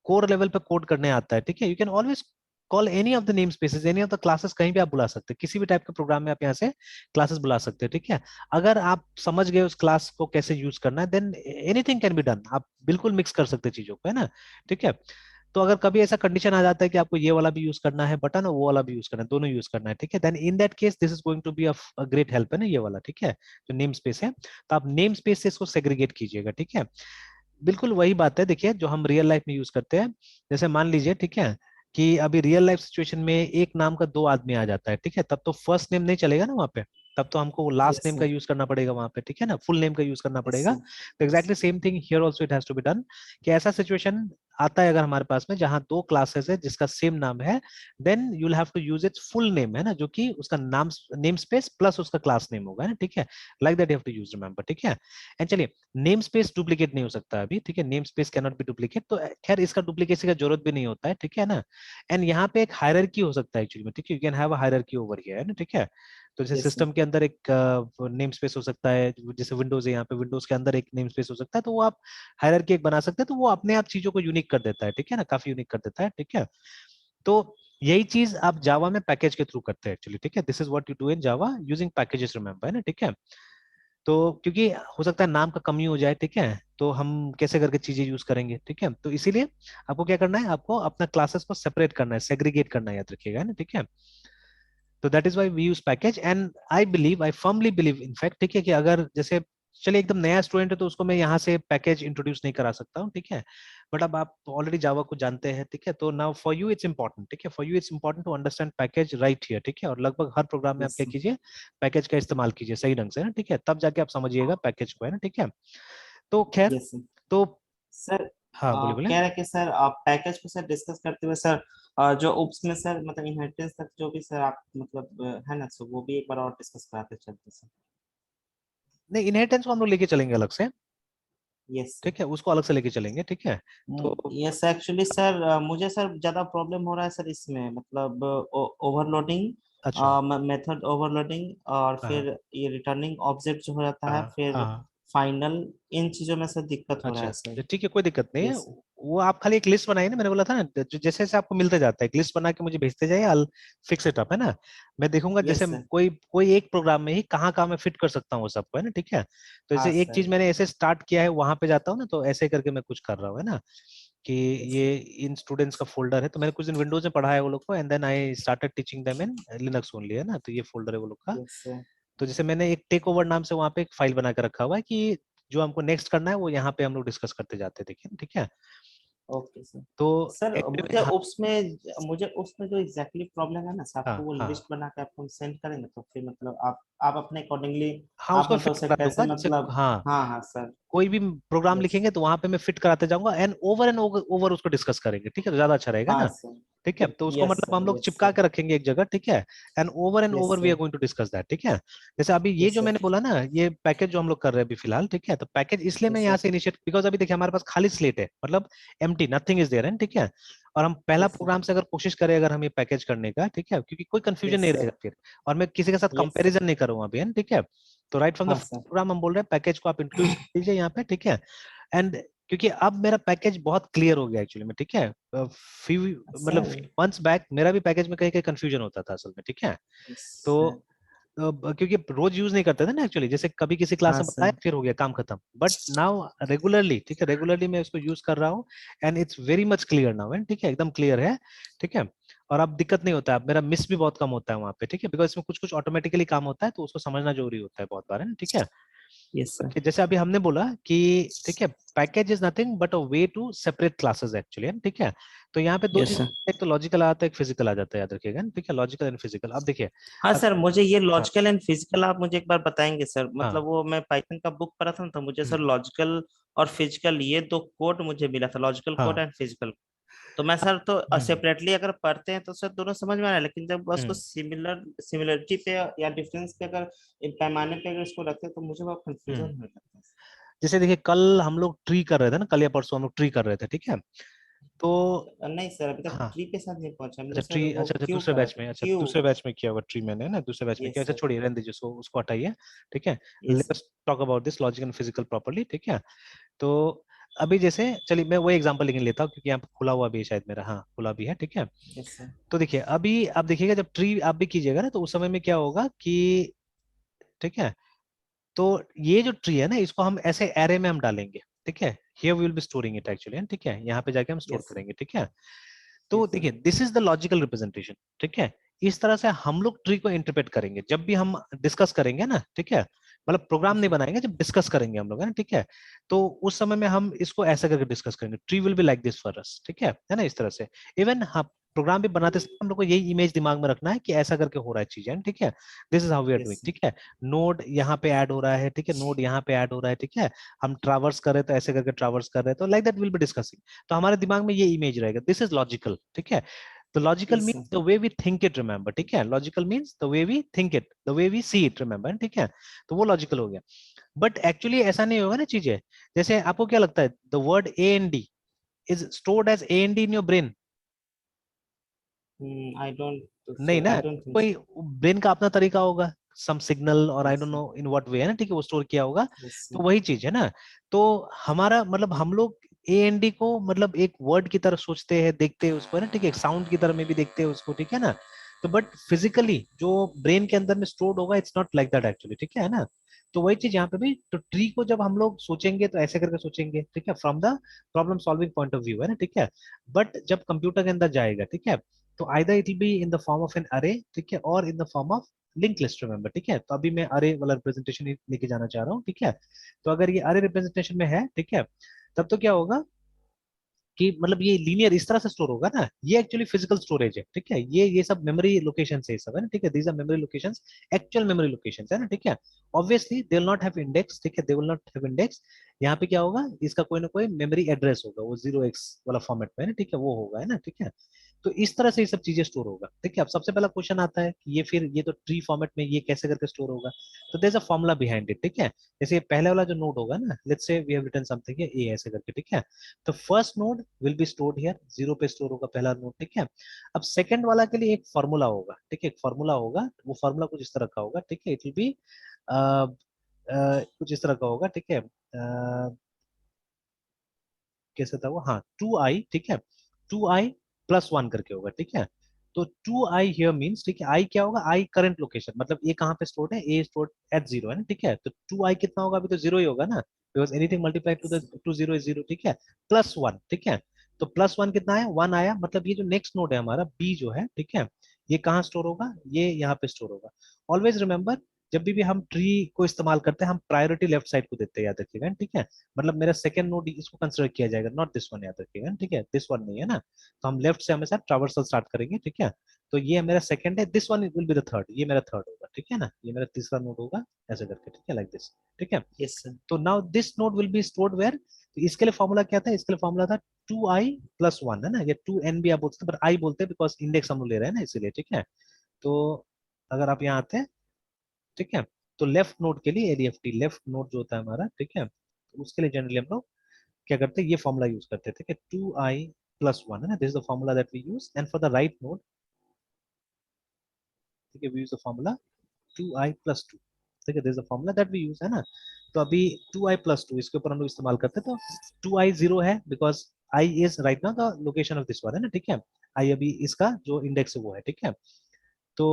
कोर लेवल पे कोड करने आता है, ठीक है, you can always call any of the name spaces, any of the classes, कहीं भी आप बुला सकते हैं, किसी भी टाइप के प्रोग्राम में आप यहाँ से क्लासेस बुला सकते हैं, ठीक है। अगर आप समझ गए उस क्लास को कैसे यूज करना है, than anything can be done, आप बिल्कुल मिक्स कर सकते हैं चीजों को, है ना, ठीक है। तो अगर कभी ऐसा कंडीशन आ जाता है कि आपको ये वाला भी यूज करना है बटन और वो वाला भी यूज करना है, दोनों यूज करना है, ठीक है, then in that case this is going to be a great help, है ना, ये वाला, ठीक है, जो नेम स्पेस है। तो आप नेम स्पेस से इसको सेग्रीगेट कीजिएगा, ठीक है। बिल्कुल वही बात है, देखिए जो हम रियल लाइफ में यूज करते हैं, जैसे मान लीजिए, ठीक है, कि अभी रियल लाइफ सिचुएशन में एक नाम का 2 आदमी आ जाता है, ठीक है, तब तो फर्स्ट नेम नहीं चलेगा ना वहाँ पे, तब तो हमको लास्ट यस नेम का सर। यूज करना पड़ेगा वहां पे, ठीक है ना, फुल नेम का यूज करना यस पड़ेगा। सर। तो exactly same thing here also it has to be done, कि ऐसा सिचुएशन आता है अगर हमारे पास में जहां 2 क्लासेस है जिसका सेम नाम है, then you will have to use its full name, है ना, जो कि उसका नाम नेम स्पेस प्लस उसका क्लास नेम होगा, है ना, ठीक है, like that you have to use, remember, ठीक है। एंड चलिए, नेम स्पेस डुप्लीकेट नहीं हो सकता अभी, ठीक है, name space can not be duplicate, तो खैर इसका डुप्लीकेसी का जरूरत भी नहीं होता है, ठीक है ना। एंड यहाँ पे एक हायरार्की हो सकता है एक्चुअली में, ठीक है, you can have a hierarchy over here, है ना, ठीक है। तो जैसे यस सर। सिस्टम के अंदर एक नेम स्पेस हो सकता है, जैसे विंडोज है, यहाँ पे विंडोज के अंदर एक नेम स्पेस हो सकता है, तो वो आप हायरार्की एक बना सकते हैं, तो वो अपने आप चीजों को यूनिक कर देता है, ठीक है ना, काफी यूनिक कर देता है, ठीक है। तो यही चीज आप जावा में पैकेज के थ्रू करते हैं एक्चुअली, ठीक है, this is what you do in Java using packages, remember, है ना, ठीक है। तो क्योंकि हो सकता है नाम का कमी हो जाए, ठीक है, तो हम कैसे करके चीजें यूज करेंगे, ठीक है, तो इसीलिए आपको क्या करना है, आपको अपना क्लासेस को सेपरेट करना है, सेग्रीगेट करना है, याद रखिएगा, है ना, ठीक है। तो that is why we use package, and I firmly believe in fact, ठीक है, कि अगर जैसे चलिए एकदम नया स्टूडेंट है तो उसको मैं यहाँ से पैकेज इंट्रोड्यूस नहीं करा सकता हूँ, ठीक है। बट अब आप ऑलरेडी जावा को जानते हैं, ठीक है, तो now for you it's important, ठीक है, for you it's important to understand package right here, ठीक है, और लगभग हर प्रोग्राम में आप यस क्या सर। कीजिए, पैकेज का इस्तेमाल कीजिए सही ढंग से, ना, ठीक है, तब जाके आप समझिएगा पैकेज को, है ना, ठीक है। तो खैर, यस सर। तो सर हाँ बोलिए बोलिए। कह रहे कि सर आप पैकेज को सर डिस्कस करते हुए सर जो उप्स में सर मतलब इनहेरिटेंस तक जो भी सर आप मतलब है ना, सर वो भी एक बार और डिस्कस कराते चलते सर। नहीं, इनहेरिटेंस को हम लोग लेके चलेंगे अलग से, यस सर। ठीक है, उसको अलग से लेके चलेंगे, ठीक है। तो यस एक्चुअली सर मुझे सर ज्यादा प्रॉब्लम हो रहा है सर इसमें मतलब ओवरलोडिंग, अच्छा। मेथड ओवरलोडिंग, और हाँ फिर ये रिटर्निंग ऑब्जेक्ट जो हो जाता है, हाँ फिर हाँ। फाइनल, इन चीजों में सर दिक्कत हो रहा अच्छा, है सर। तो ठीक है, कोई दिक्कत नहीं है। Yes sir. वो आप खाली एक लिस्ट बनाइए ना, मैंने बोला था ना, जैसे जैसे आपको मिलते जाता है एक लिस्ट बना के मुझे भेजते जाइए, आई फिक्स इट अप, है ना। मैं देखूंगा जैसे यस सर। कोई कोई एक प्रोग्राम में ही कहाँ कहाँ मैं फिट कर सकता हूँ सबको, है ना, ठीक है। तो हाँ जैसे एक सर। चीज मैंने ऐसे स्टार्ट किया है वहां पे जाता हूँ ना, तो ऐसे करके मैं कुछ कर रहा हूँ, है ना। कि ये इन स्टूडेंट्स का फोल्डर है, तो मैंने कुछ दिन विंडोज में पढ़ाया वो लोग को, and then I started teaching them in Linux only, है ना। तो ये फोल्डर है वो लोग का। Yes sir. तो जैसे मैंने एक टेक ओवर नाम से वहाँ पे एक फाइल बना के रखा हुआ है कि जो हमको नेक्स्ट करना है वो यहाँ पे हम लोग डिस्कस करते जाते हैं, देखिए, ठीक है। Okay sir. तो सर actually मुझे हाँ, मुझे उसमें जो एग्जैक्टली प्रॉब्लम है ना सर, हाँ, आपको वो हाँ, लिस्ट बना के आपको हम सेंड करेंगे तो फिर मतलब आप अपने अकॉर्डिंगली हाँ, आप उसको मतलब फिट उसे करा कैसे दूंगा जैसे, मतलब। हाँ, हाँ हाँ सर। कोई भी प्रोग्राम यस। लिखेंगे तो वहां पे मैं फिट कराते जाऊंगा, एंड ओवर उसको डिस्कस करेंगे, ठीक है, तो ज्यादा अच्छा रहेगा हाँ ना। सर। ठीक है, तो उसको यस मतलब सर। हम लोग यस चिपका सर। के रखेंगे एक जगह, ठीक है। And yes over we are sir. Going to discuss that, ठीक है। जैसे अभी ये यस जो सर। मैंने बोला ना, ये पैकेज जो हम लोग कर रहे हैं अभी फिलहाल, ठीक है, तो पैकेज इसलिए मैं यस यहाँ सर। से इनिशिएट, बिकॉज अभी देखिए हमारे पास खाली स्लेट है, मतलब एम्प्टी, नथिंग इज देयर, ठीक है। और हम पहला यस सर। प्रोग्राम से अगर कोशिश करें अगर हम ये पैकेज करने का, ठीक है, क्योंकि कोई कंफ्यूजन यस नहीं सर। रहेगा फिर, और मैं किसी के साथ यस सर। कंपैरिजन नहीं करूंगा अभी, ठीक है। तो राइट फ्रॉम द हाँ सर। प्रोग्राम हम बोल रहे हैं पैकेज को आप इंट्रोड्यूस कर दीजिए यहाँ पे, ठीक है। एंड क्योंकि अब मेरा पैकेज बहुत क्लियर हो गया एक्चुअली में, ठीक है। फ्यू मतलब सर। मंथ्स बैक मेरा भी पैकेज में कहीं कहीं कंफ्यूजन होता था असल में, ठीक है। यस तो सर। क्योंकि रोज यूज नहीं करते थे ना एक्चुअली, जैसे कभी किसी क्लास हाँ में बताया सर। फिर हो गया काम खत्म, बट नाउ रेगुलरली, ठीक है, रेगुलरली मैं इसको यूज कर रहा हूँ, and it's very much clear now, है, ठीक है, एकदम क्लियर है, ठीक है। और अब दिक्कत नहीं होता है, अब मेरा मिस भी बहुत कम होता है वहाँ पे, ठीक है, बिकॉज इसमें कुछ कुछ ऑटोमेटिकली काम होता है तो उसको समझना जरूरी होता है बहुत बार, है ना, ठीक है। Yes sir. कि जैसे अभी हमने बोला कि ठीक है, package is nothing but a way to separate classes actually, ठीक है। तो यहाँ पे दो यस चीज, सर। एक तो लॉजिकल आता है, एक फिजिकल आ जाता है, याद रखिएगा, ठीक है, लॉजिकल एंड फिजिकल। अब देखिए, हाँ अब सर, मुझे ये हाँ, लॉजिकल एंड फिजिकल आप मुझे एक बार बताएंगे सर? मतलब हाँ, वो मैं पाइथन का बुक पढ़ा था ना, तो मुझे सर हम्म, लॉजिकल और फिजिकल ये दो कोड मुझे मिला था, लॉजिकल कोड हाँ, एंड फिजिकल। तो मैं सर तो हम्म, सेपरेटली अगर पढ़ते हैं तो सर दोनों समझ में आ रहा है, लेकिन जब उसको हम्म, सिमिलरिटी पे या डिफरेंस पे अगर पैमाने पे अगर इसको रखते हैं तो मुझे बहुत कंफ्यूजन हम्म। होने लगता है। जैसे देखिए कल हम लोग ट्री कर रहे थे ना, कल या परसों हम लोग ट्री कर रहे थे, ठीक है। तो नहीं सर, अभी तक हाँ, ट्री के साथ नहीं पहुंचा, हम अच्छा लोग सर ट्री, वो अच्छा अच्छा, क्यू दूसरे कर बैच में, अच्छा क्यू। दूसरे बैच में किया होगा ट्री मैंने ना, दूसरे बैच में किया, यस अच्छा सर। छोड़िए रहने दीजिए, सो उसको हटाइए, ठीक है। Yes sir. Let's talk about this logic and physical properly, ठीक है। तो अभी जैसे चलिए मैं वो एग्जांपल लेके लेता हूँ, क्योंकि यहाँ पे खुला हुआ भी है शायद मेरा, हाँ खुला भी है, ठीक है। Yes sir. तो देखिए अभी आप देखिएगा जब ट्री आप भी कीजिएगा ना, तो उस समय में क्या होगा कि, ठीक है, तो ये जो ट्री है ना, इसको हम ऐसे एरे में हम डालेंगे, ठीक है। Here we will be storing it actually, ठीक है, यहाँ पे जाके हम स्टोर यस सर। करेंगे, ठीक है। तो यस सर। देखिए this is the logical representation, ठीक है। इस तरह से हम लोग ट्री को इंटरप्रेट करेंगे जब भी हम डिस्कस करेंगे ना, ठीक है। मतलब प्रोग्राम यस नहीं सर। बनाएंगे, जब डिस्कस करेंगे हम लोग, है ना, ठीक है। तो उस समय में हम इसको ऐसा करके डिस्कस करेंगे, tree will be like this for us, ठीक है ना, इस तरह से। इवन हाँ, प्रोग्राम भी बनाते समय हम लोग को यही इमेज दिमाग में रखना है कि ऐसा करके हो रहा है चीजें, ठीक है। This is how we are doing, yes sir. ठीक है। नोड यहाँ पे ऐड हो रहा है, ठीक है, नोड यहाँ पे ऐड हो रहा है, ठीक है। हम ट्रावर्स कर रहे हैं तो ऐसे करके ट्रावर्स कर रहे हैं, तो like that will be discussing. तो हमारे दिमाग में ये इमेज रहेगा, दिस इज लॉजिकल, ठीक है। तो logical yes sir. Means the way we think it, remember, ठीक है। Logical means the way we think it, the way we see it, remember, ठीक है। तो वो लॉजिकल हो गया। बट एक्चुअली ऐसा नहीं होगा ना चीजें। जैसे आपको क्या लगता है, the word A N D is stored as A N D in your brain? नहीं ना, आई डोंट थिंक कोई सो। ब्रेन का अपना तरीका होगा, सम सिग्नल, और I yes don't sir. No in what way, है ना, ठीक है, वो स्टोर किया होगा। यस तो सर। वही चीज है ना। तो हमारा मतलब हम लोग ए एन डी को मतलब एक वर्ड की तरह सोचते हैं, देखते हैं उसको, है ना, ठीक है, एक साउंड की तरह में भी देखते हैं उसको, ठीक है ना। तो बट फिजिकली जो ब्रेन के अंदर में स्टोर्ड होगा, it's not like that actually, ठीक है ना। तो वही चीज यहाँ पे भी, तो ट्री को जब हम लोग सोचेंगे तो ऐसे करके सोचेंगे, ठीक है, from the problem solving point of view, है ना, ठीक है। बट जब कंप्यूटर के अंदर जाएगा, ठीक है, तो either it will be in the form of an array, ठीक है, और in the form of link list, remember, ठीक है। तो अभी मैं अरे वाला रिप्रेजेंटेशन लेके जाना चाह रहा हूँ, ठीक है। तो अगर ये अरे रिप्रेजेंटेशन में है, ठीक है, तब तो क्या होगा कि मतलब ये लीनियर इस तरह से स्टोर होगा ना, ये एक्चुअली फिजिकल स्टोरेज है, ठीक है। ये सब मेमोरी लोकेशन है, सब है ना, ठीक है, these are memory locations, actual memory locations, है ना, ठीक है। Obviously they will not have index, ठीक है, दे विल नॉट हैव इंडेक्स। यहाँ पे क्या होगा, इसका कोई ना कोई मेमोरी एड्रेस होगा, वो 0x वाला फॉर्मेट में, है ना, ठीक है, वो होगा, है ना, ठीक है। तो इस तरह से ये सब चीजें स्टोर होगा, ठीक है। अब सबसे पहला क्वेश्चन आता है कि ये फिर ये तो ट्री फॉर्मेट में ये कैसे करके स्टोर होगा। तो there is a formula behind it, ठीक है। जैसे ये पहले वाला जो नोड होगा ना, let's say we have written something a ऐसे करके, ठीक है। तो first node will be stored here, 0 पे स्टोर होगा पहला नोड, ठीक है। अब सेकंड वाला के लिए एक फॉर्मूला होगा, ठीक है, एक फॉर्मूला होगा, वो फॉर्मूला कुछ इस तरह का होगा, ठीक है। इट विल बी कुछ इस तरह का होगा, ठीक है। कैसे था वो, हाँ, 2i, ठीक है, 2i प्लस 1 करके होगा, ठीक है। तो 2i हियर मींस, ठीक है, i क्या होगा, i करंट लोकेशन, मतलब ये कहाँ पे स्टोर्ड है, a स्टोर्ड एट 0, है ना, ठीक है। तो 2i कितना होगा, अभी तो 0 ही होगा ना, because anything multiply two the two 0 is 0, ठीक है, प्लस 1, ठीक है। तो +1 कितना है, 1 आया, मतलब ये जो नेक्स्ट नोड है हमारा बी जो है, ठीक है, ये कहाँ स्टोर होगा, ये यहाँ पे स्टोर होगा। ऑलवेज रिमेंबर, जब भी हम ट्री को इस्तेमाल करते हैं हम प्रायोरिटी लेफ्ट साइड को देते हैं, याद रखिएगा, ठीक है। मतलब मेरा सेकंड नोड इसको कंसिडर किया जाएगा, नॉट दिस वन, याद रखिएगा, ठीक है, दिस वन नहीं है ना। तो हम लेफ्ट से हमेशा ट्रावर्सल स्टार्ट करेंगे, ठीक है। तो ये मेरा सेकंड है, this one will be the third, ये मेरा थर्ड होगा, ठीक है ना, ये मेरा तीसरा नोड होगा, ऐसे करके, ठीक है, लाइक दिस, ठीक है। Yes sir. तो now this node will be stored where, तो इसके लिए फॉर्मूला क्या था, इसके लिए फॉर्मूला था 2i+1, है ना, या 2n भी आप बोलते हैं, पर आई बोलते हैं बिकॉज इंडेक्स हम लोग ले रहे हैं ना, इसीलिए, ठीक है। तो अगर आप यहाँ आते हैं, ठीक है, तो लेफ्ट नोड के लिए एलईएफटी लेफ्ट नोड जो होता है हमारा, ठीक है, तो उसके लिए जनरली हम लोग क्या करते हैं, ये फॉर्मूला यूज करते थे कि 2i+1, है ना, this is the formula that we use, and for the right node, ठीक है, we use the formula 2i+2, ठीक है, this is the formula that we use, है ना। तो अभी 2i+2 इसके ऊपर हम लोग इस्तेमाल करते हैं, तो 2i 0 है because i is right now the location of this one, है ना, ठीक है। i अभी इसका जो इंडेक्स है वो है, ठीक है। तो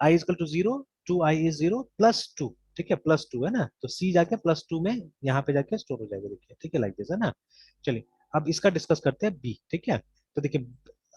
i is equal to 0, 2i is 0 +2, ठीक है, +2 है ना, तो c जाके +2 में यहाँ पे जाके स्टोर हो जाएगा, देखिए, ठीक है, लाइक दिस, है ना। चलिए अब इसका डिस्कस करते हैं b, ठीक है। तो देखिए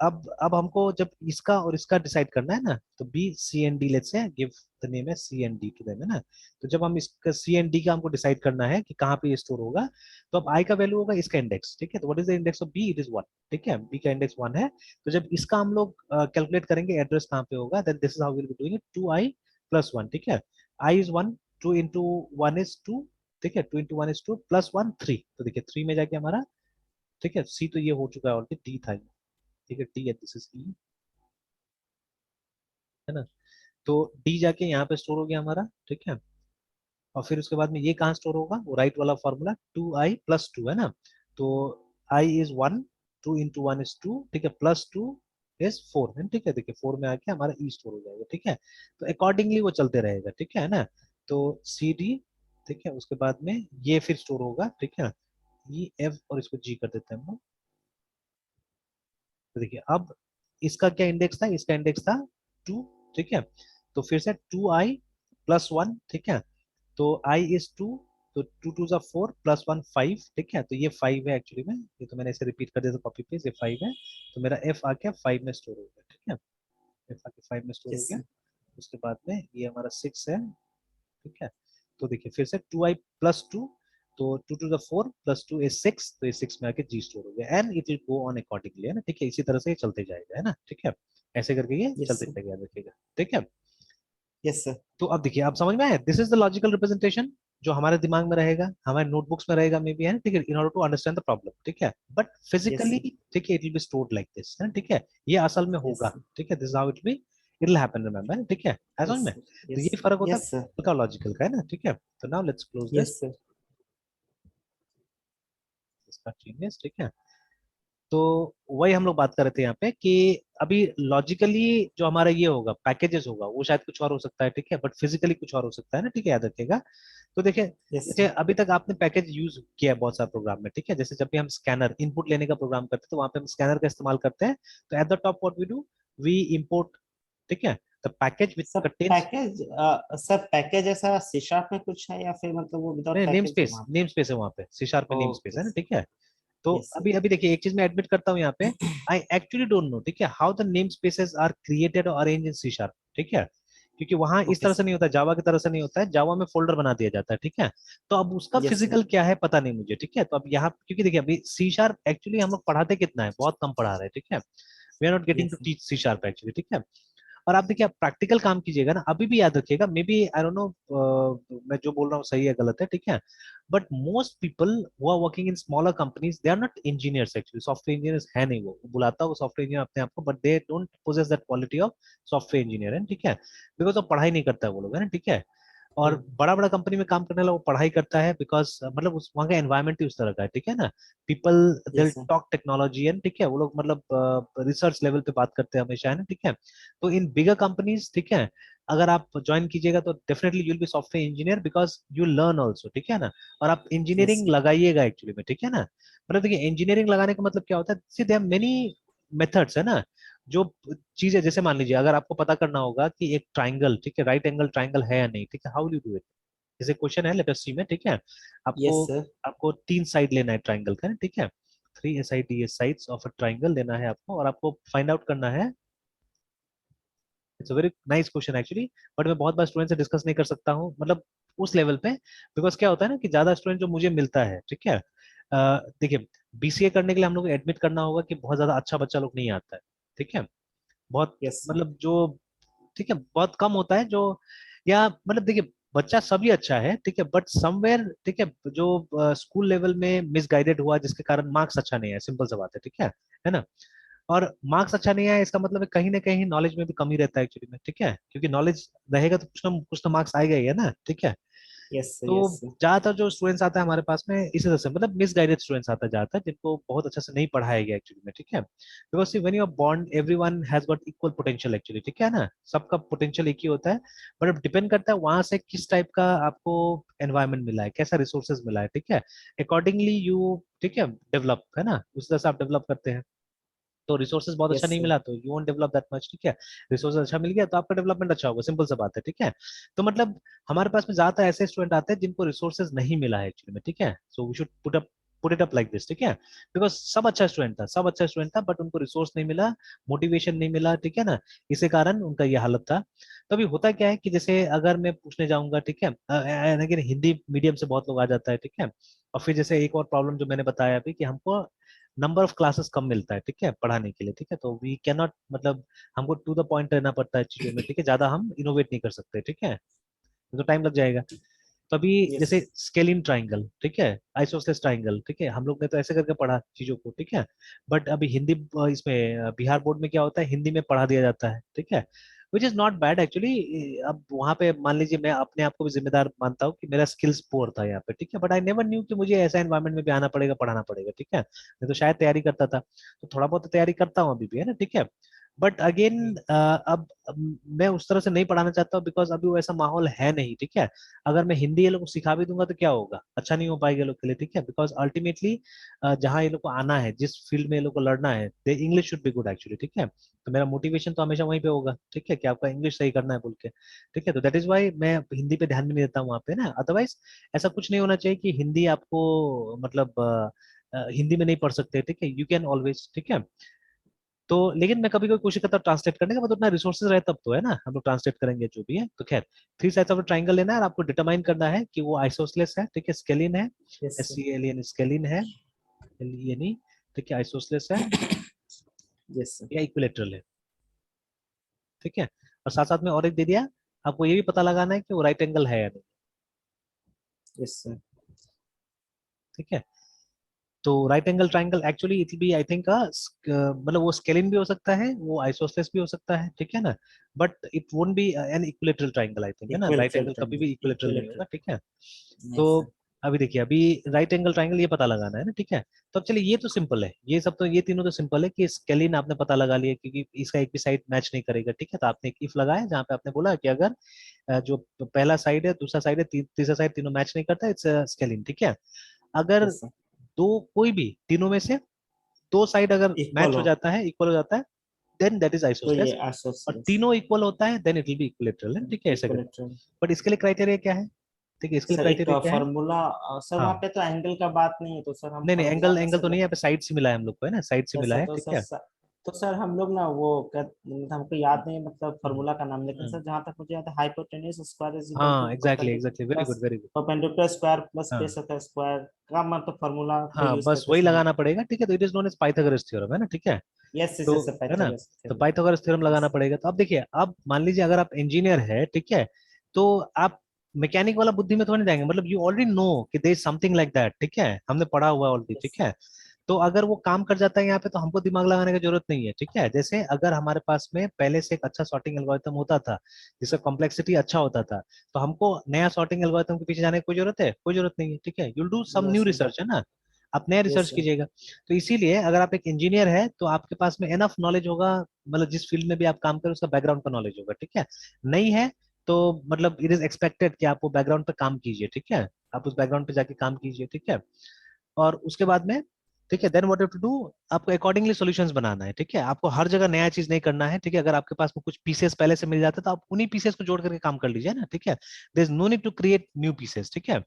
अब हमको जब इसका और इसका डिसाइड करना है ना, तो B C and D, let's say give the name है C and D to them, है ना। तो जब हम इसका सी एंड डी का हमको डिसाइड करना है कि कहाँ पे ये स्टोर होगा, तो अब आई का वैल्यू होगा इसका इंडेक्स, ठीक है। तो what is the index of B, it is 1, ठीक है, बी का इंडेक्स 1 है। तो जब इसका हम लोग कैलकुलेट करेंगे एड्रेस कहाँ पे होगा, then this is how we will be doing it, 2i+1, ठीक है। आई इज 1, 2 इंटू 1 इज 2, ठीक है, 2 इंटू 1 इज 2, +1 3, तो देखिए 3 में जाके हमारा, ठीक है, सी तो ये हो चुका है ऑलरेडी, डी था ये, ठीक है, डी है, दिस इज ई, है ना। तो डी जाके यहाँ पे स्टोर हो गया हमारा, ठीक है। और फिर उसके बाद में ये कहाँ स्टोर होगा, वो राइट वाला फॉर्मूला 2i+2, है ना। तो आई इज 1, 2 इंटू 1 इज 2, ठीक है, +2 इज 4, है, ठीक है, देखिए 4 में आके हमारा ई स्टोर हो जाएगा, ठीक है। तो अकॉर्डिंगली वो चलते रहेगा, ठीक है ना। तो सी डी, ठीक है, उसके बाद में ये फिर स्टोर होगा, ठीक है, ई एफ, और इसको जी कर देते हैं हम लोग। तो देखिए अब इसका क्या इंडेक्स था, इसका इंडेक्स था 2, ठीक है। तो फिर से 2i+1, ठीक है, तो i इज 2, तो 2 2 जा 4, +1 5, ठीक है, तो ये 5 है एक्चुअली में, ये तो मैंने इसे रिपीट कर दिया था कॉपी पेस्ट, ये 5 है। तो मेरा f आके 5 में स्टोर हो गया, ठीक है, f आके 5 में स्टोर हो यस गया। सर। उसके बाद में ये हमारा 6 है, ठीक है। तो देखिए फिर से 2i+2, तो 2 टू द 4 +2 इज 6, तो ये 6 में आके जी स्टोर हो गया, and it will go on accordingly, है ना, ठीक है, इसी तरह से ये चलते जाएगा, है ना, ठीक है, ऐसे करके ये यस चलते सर। जाएगा, याद रखिएगा, ठीक है। Yes sir. तो अब देखिए, आप समझ में आया, this is the logical representation जो हमारे दिमाग में रहेगा, हमारे नोटबुक्स में रहेगा, मे बी, है ना, ठीक है, in order to understand the problem, ठीक है। But yes physically, sir. ठीक है, it will be stored like this, है ना, ठीक है, ये असल में यस होगा, सर। ठीक है, this is how it will, it will happen, remember, ठीक है, ऐसा समझ यस में। सर। तो यस। ये फर्क होता यस सर। है का लॉजिकल का, है ना, ठीक है। तो now let's close this, yes sir. इसका चेंजेस, ठीक है। तो वही हम लोग बात कर रहे थे यहाँ पे कि अभी लॉजिकली जो हमारा ये होगा पैकेजेस होगा, वो शायद कुछ और हो सकता है, ठीक है, बट फिजिकली कुछ और हो सकता है ना, ठीक है, याद रखिएगा। तो देखिए, यस जैसे सर। अभी तक आपने पैकेज यूज किया है बहुत सारे प्रोग्राम में, ठीक है, जैसे जब भी हम स्कैनर इनपुट लेने का प्रोग्राम करते हैं तो वहां पे हम स्कैनर का इस्तेमाल करते हैं। तो at the top what we do, we import, ठीक है, the package which sir contains, package, sir package ऐसा सी शार्प में कुछ है या फिर मतलब वो विदाउट नेम पैकेज है स्पेस, वहाँ नेम स्पेस है वहाँ पे, सी शार्प में नेम स्पेस पे? है ना, ठीक है। तो यस सर। अभी अभी देखिए, एक चीज मैं एडमिट करता हूँ यहाँ पे, आई एक्चुअली डोंट नो, ठीक है, how the name spaces are created और अरेंज इन सी शार्प, ठीक है, क्योंकि वहां इस ओके तरह से सर। नहीं होता, जावा की तरह से नहीं होता है, जावा में फोल्डर बना दिया जाता है, ठीक है। तो अब उसका यस सर। फिजिकल क्या है पता नहीं मुझे, ठीक है। तो अब यहाँ क्योंकि देखिए अभी सी शार्प एक्चुअली हम लोग पढ़ाते कितना है, बहुत कम पढ़ा रहे हैं, ठीक है, we are not getting yes to sir. Teach C sharp actually, ठीक है। और आप देखिए, आप प्रैक्टिकल काम कीजिएगा ना, अभी भी याद रखिएगा, maybe I don't know मैं जो बोल रहा हूँ सही है गलत है, ठीक है, but most people who are working in smaller companies, they are not engineers actually, software engineers है नहीं, वो बुलाता है वो सॉफ्टवेयर इंजीनियर अपने आप को, but they don't possess that quality of software engineer, है, ठीक है, बिकॉज वो पढ़ाई नहीं करता है वो लोग, है ना, ठीक है। और बड़ा बड़ा कंपनी में काम करने वाला वो पढ़ाई करता है, बिकॉज मतलब उस वहाँ का एनवायरमेंट ही उस तरह का है, ठीक है ना। पीपल दिल यस सर। टॉक टेक्नोलॉजी, है, ठीक है, वो लोग मतलब रिसर्च लेवल पे बात करते हैं हमेशा, है ना, ठीक है। तो इन बिगर कंपनीज, ठीक है, अगर आप ज्वाइन कीजिएगा तो definitely you will B software engineer because you learn also, ठीक है ना। और आप यस इंजीनियरिंग सर। लगाइएगा एक्चुअली में, ठीक है ना। मतलब देखिए, इंजीनियरिंग लगाने का मतलब क्या होता है, सी देयर मेनी मेथड्स, है ना। जो चीजें, जैसे मान लीजिए अगर आपको पता करना होगा कि एक ट्राइंगल, ठीक है, राइट एंगल ट्राइंगल है या नहीं, ठीक है, how will you do it. जैसे क्वेश्चन है लेट अस सी में, ठीक है, आपको यस सर। आपको 3 साइड लेना है ट्राइंगल का, ठीक है, 3 SIDS sides of a triangle लेना है आपको, और आपको फाइंड आउट करना है। It's a very nice question actually, but मैं बहुत बार स्टूडेंट से डिस्कस नहीं कर सकता हूँ, मतलब उस लेवल पे, बिकॉज क्या होता है ना कि ज्यादा स्टूडेंट जो मुझे मिलता है, ठीक है, देखिए बीसीए करने के लिए हम लोग एडमिट करना होगा कि बहुत ज्यादा अच्छा बच्चा लोग नहीं आता है, ठीक है, बहुत यस सर। मतलब जो, ठीक है, बहुत कम होता है जो, या मतलब देखिए बच्चा सभी अच्छा है, ठीक है, बट समवेयर, ठीक है, जो स्कूल लेवल में मिसगाइडेड हुआ जिसके कारण मार्क्स अच्छा नहीं है, सिंपल सा बात है, ठीक है ना। और मार्क्स अच्छा नहीं आया इसका मतलब है कहीं ना कहीं नॉलेज में भी कमी रहता है एक्चुअली में, ठीक है, क्योंकि नॉलेज रहेगा तो कुछ ना मार्क्स आएगा ही है ना, ठीक है। Yes sir. तो यस सर। ज्यादातर जो स्टूडेंट्स आता है हमारे पास में इसी तरह से, मतलब मिसगाइडेड स्टूडेंट्स आता है ज्यादातर, जिनको बहुत अच्छा से नहीं पढ़ाया गया एक्चुअली में, ठीक है, because see when you are born everyone has got equal potential actually, ठीक है ना, सबका पोटेंशियल एक ही होता है, बट अब डिपेंड करता है वहां से किस टाइप का आपको एनवायरनमेंट मिला है, कैसा रिसोर्सेज मिला है, ठीक है, अकॉर्डिंगली यू, ठीक है, डेवलप, है ना, उस तरह से आप डेवलप करते हैं। तो रिसोर्सेज बहुत अच्छा यस नहीं सर। मिला तो you won't develop that much, ठीक है, रिसोर्सेज अच्छा मिल गया तो आपका डेवलपमेंट अच्छा होगा, सिंपल सा बात है, ठीक है। तो मतलब हमारे पास में ज्यादातर ऐसे स्टूडेंट आते हैं जिनको रिसोर्सेज नहीं मिला है एक्चुअली में, ठीक है, so we should put it up like this, ठीक है, बिकॉज सब अच्छा स्टूडेंट था, सब अच्छा स्टूडेंट था, बट उनको रिसोर्स नहीं मिला, मोटिवेशन नहीं मिला, ठीक है ना, इसी कारण उनका ये हालत था। तो अभी होता क्या है कि जैसे अगर मैं पूछने जाऊंगा, ठीक है, लेकिन हिंदी मीडियम से बहुत लोग आ जाता है, ठीक है, और फिर जैसे एक और प्रॉब्लम जो मैंने बताया अभी कि हमको नंबर ऑफ क्लासेस कम मिलता है, ठीक है, पढ़ाने के लिए, ठीक है, तो वी कैन नॉट, मतलब हमको टू द पॉइंट रहना पड़ता है चीजों में, ठीक है, ज्यादा हम इनोवेट नहीं कर सकते, ठीक है, तो टाइम लग जाएगा। तो अभी यस। जैसे स्केलिन ट्राइंगल, ठीक है, आइसोसेलेस ट्राइंगल, ठीक है, हम लोग ने तो ऐसे करके पढ़ा चीजों को, ठीक है, बट अभी हिंदी इसमें बिहार बोर्ड में क्या होता है, हिंदी में पढ़ा दिया जाता है, ठीक है, which is not bad actually. अब वहां पे मान लीजिए मैं अपने आप को भी जिम्मेदार मानता हूँ कि मेरा स्किल्स पोर था यहाँ पे, ठीक है, बट आई नेवर न्यू कि मुझे ऐसा एनवायरमेंट में भी आना पड़ेगा, पढ़ाना पड़ेगा, ठीक है, मैं तो शायद तैयारी करता था, तो थोड़ा बहुत तो तैयारी करता हूँ अभी भी, है ना, ठीक है, बट अगेन अब मैं उस तरह से नहीं पढ़ाना चाहता हूँ, बिकॉज अभी वैसा माहौल है नहीं, ठीक है। अगर मैं हिंदी ये लोग को सिखा भी दूंगा तो क्या होगा, अच्छा नहीं हो पाएगा ये लोग के लिए, ठीक है, बिकॉज अल्टीमेटली जहाँ ये लोग को आना है, जिस फील्ड में ये लोग को लड़ना है, they English should be good actually, ठीक है, तो मेरा मोटिवेशन तो हमेशा वहीं पे होगा, ठीक है, कि आपका इंग्लिश सही करना है बोल के, ठीक है, तो दैट इज वाई मैं हिंदी पे ध्यान भी नहीं देता हूँ वहाँ पे ना, अदरवाइज ऐसा कुछ नहीं होना चाहिए कि हिंदी आपको मतलब हिंदी में नहीं पढ़ सकते, ठीक है, यू कैन ऑलवेज, ठीक है। तो लेकिन मैं कभी कभी कोशिश करता हूँ ट्रांसलेट करने का, मतलब उतना रिसोर्सेज रहे तब तो, है ना, हम लोग ट्रांसलेट करेंगे जो भी है, तो खैर 3 साइड्स ऑफ ट्राइंगल लेना है और आपको डिटरमाइन करना है कि वो आइसोसेलेस है, ठीक है, स्केलिन है, yes S sir. C L N scalene है, एल ई एन ई, ठीक है, आइसोसेलेस है यस सर। या इक्विलेटरल है, ठीक है, और साथ साथ में और एक दे दिया, आपको ये भी पता लगाना है कि वो राइट एंगल है या नहीं, यस सर। ठीक है। तो right angle triangle actually it be I think मतलब वो स्केलिन भी हो सकता है, वो आइसोसेलेस भी हो सकता है, ठीक है ना, but it won't be an equilateral triangle I think, है ना, राइट इक्विलेटरल एंगल कभी भी ट्रायंगल। इक्विलेटरल नहीं होगा, इक्विलेटरल। ठीक है। तो यस सर। अभी देखिए, अभी राइट एंगल ट्राइंगल ये पता लगाना है ना, ठीक है, तो अब चलिए ये तो सिंपल है, ये सब तो, ये तीनों तो सिंपल है कि स्केलिन आपने पता लगा लिया क्योंकि इसका एक भी साइड मैच नहीं करेगा, ठीक है, तो आपने एक इफ लगाया जहाँ पे आपने बोला कि अगर जो पहला साइड है, दूसरा साइड है, तीसरा साइड तीनों मैच नहीं करता, इट्स स्केलिन, ठीक है। अगर यस सर। दो कोई भी तीनों में से दो साइड अगर इक्वल मैच हो हो जाता है, इक्वल हो जाता है, देन दैट इज तो ये आइसोसेलेस, और आइसोसेलेस। तीनों इक्वल होता है then it will be equilateral, ठीक है, ऐसे करके। इक्विलेटरल। बट इसके लिए क्राइटेरिया क्या है, ठीक है, इसके लिए सर एक क्राइटेरिया क्या है। फार्मूला। सर वहाँ हाँ, पे तो एंगल का बात नहीं है, तो सर हम नहीं नहीं, फार्मूला एंगल एंगल कैसे तो नहीं है, यहाँ पे साइड से मिला है हम लोग को, है ना, साइड से यस मिला सर। है, तो ठीक सर है। तो सर हम लोग ना वो मतलब हमको याद नहीं है मतलब हम्म, फार्मूला का नाम, लेकिन हम्म, सर जहाँ तक मुझे याद है hypotenuse square is equal to हाँ exactly exactly, very good very good. Perpendicular square plus हाँ बेस ऑफ स्क्वायर का मतलब फार्मूला को हाँ, यूज बस करके वही सर हम। लगाना पड़ेगा, ठीक है, तो it is known as Pythagoras theorem, है ना, ठीक है। यस यस तो यस है ना, पाइथागोरस तो थ्योरम। पाइथागोरस थ्योरम लगाना पड़ेगा, तो अब देखिए, अब मान लीजिए अगर आप इंजीनियर है, ठीक है, तो आप मैकेनिक वाला बुद्धि में थोड़ी नहीं जाएंगे, मतलब यू ऑलरेडी नो कि there is something like that, ठीक है, हमने पढ़ा हुआ ऑलरेडी, यस ठीक है। तो अगर वो काम कर जाता है यहाँ पे तो हमको दिमाग लगाने की जरूरत नहीं है, ठीक है, जैसे अगर हमारे पास में पहले से एक अच्छा सॉर्टिंग एल्गोरिथम होता था जिसका कॉम्प्लेक्सिटी अच्छा होता था, तो हमको नया सॉर्टिंग एल्गोरिथम के पीछे जाने की कोई जरूरत है, कोई जरूरत नहीं है, ठीक है, you'll do some new yes research, है ना, आप नया यस रिसर्च कीजिएगा। तो इसीलिए अगर आप एक इंजीनियर है तो आपके पास में एनफ नॉलेज होगा, मतलब जिस फील्ड में भी आप काम करें उसका बैकग्राउंड का नॉलेज होगा, ठीक है। नहीं है तो मतलब इट इज एक्सपेक्टेड कि आप वो बैकग्राउंड पे काम कीजिए, ठीक है, आप उस बैकग्राउंड पे जाके काम कीजिए, ठीक है। और उसके बाद में, ठीक है, then what you to do, आपको अकॉर्डिंगली सॉल्यूशंस बनाना है, ठीक है, आपको हर जगह नया चीज नहीं करना है, ठीक है, अगर आपके पास में कुछ पीसेस पहले से मिल जाते हैं तो आप उन्हीं पीसेस को जोड़ करके काम कर लीजिए ना, ठीक है, there is no need to create new pieces, ठीक है।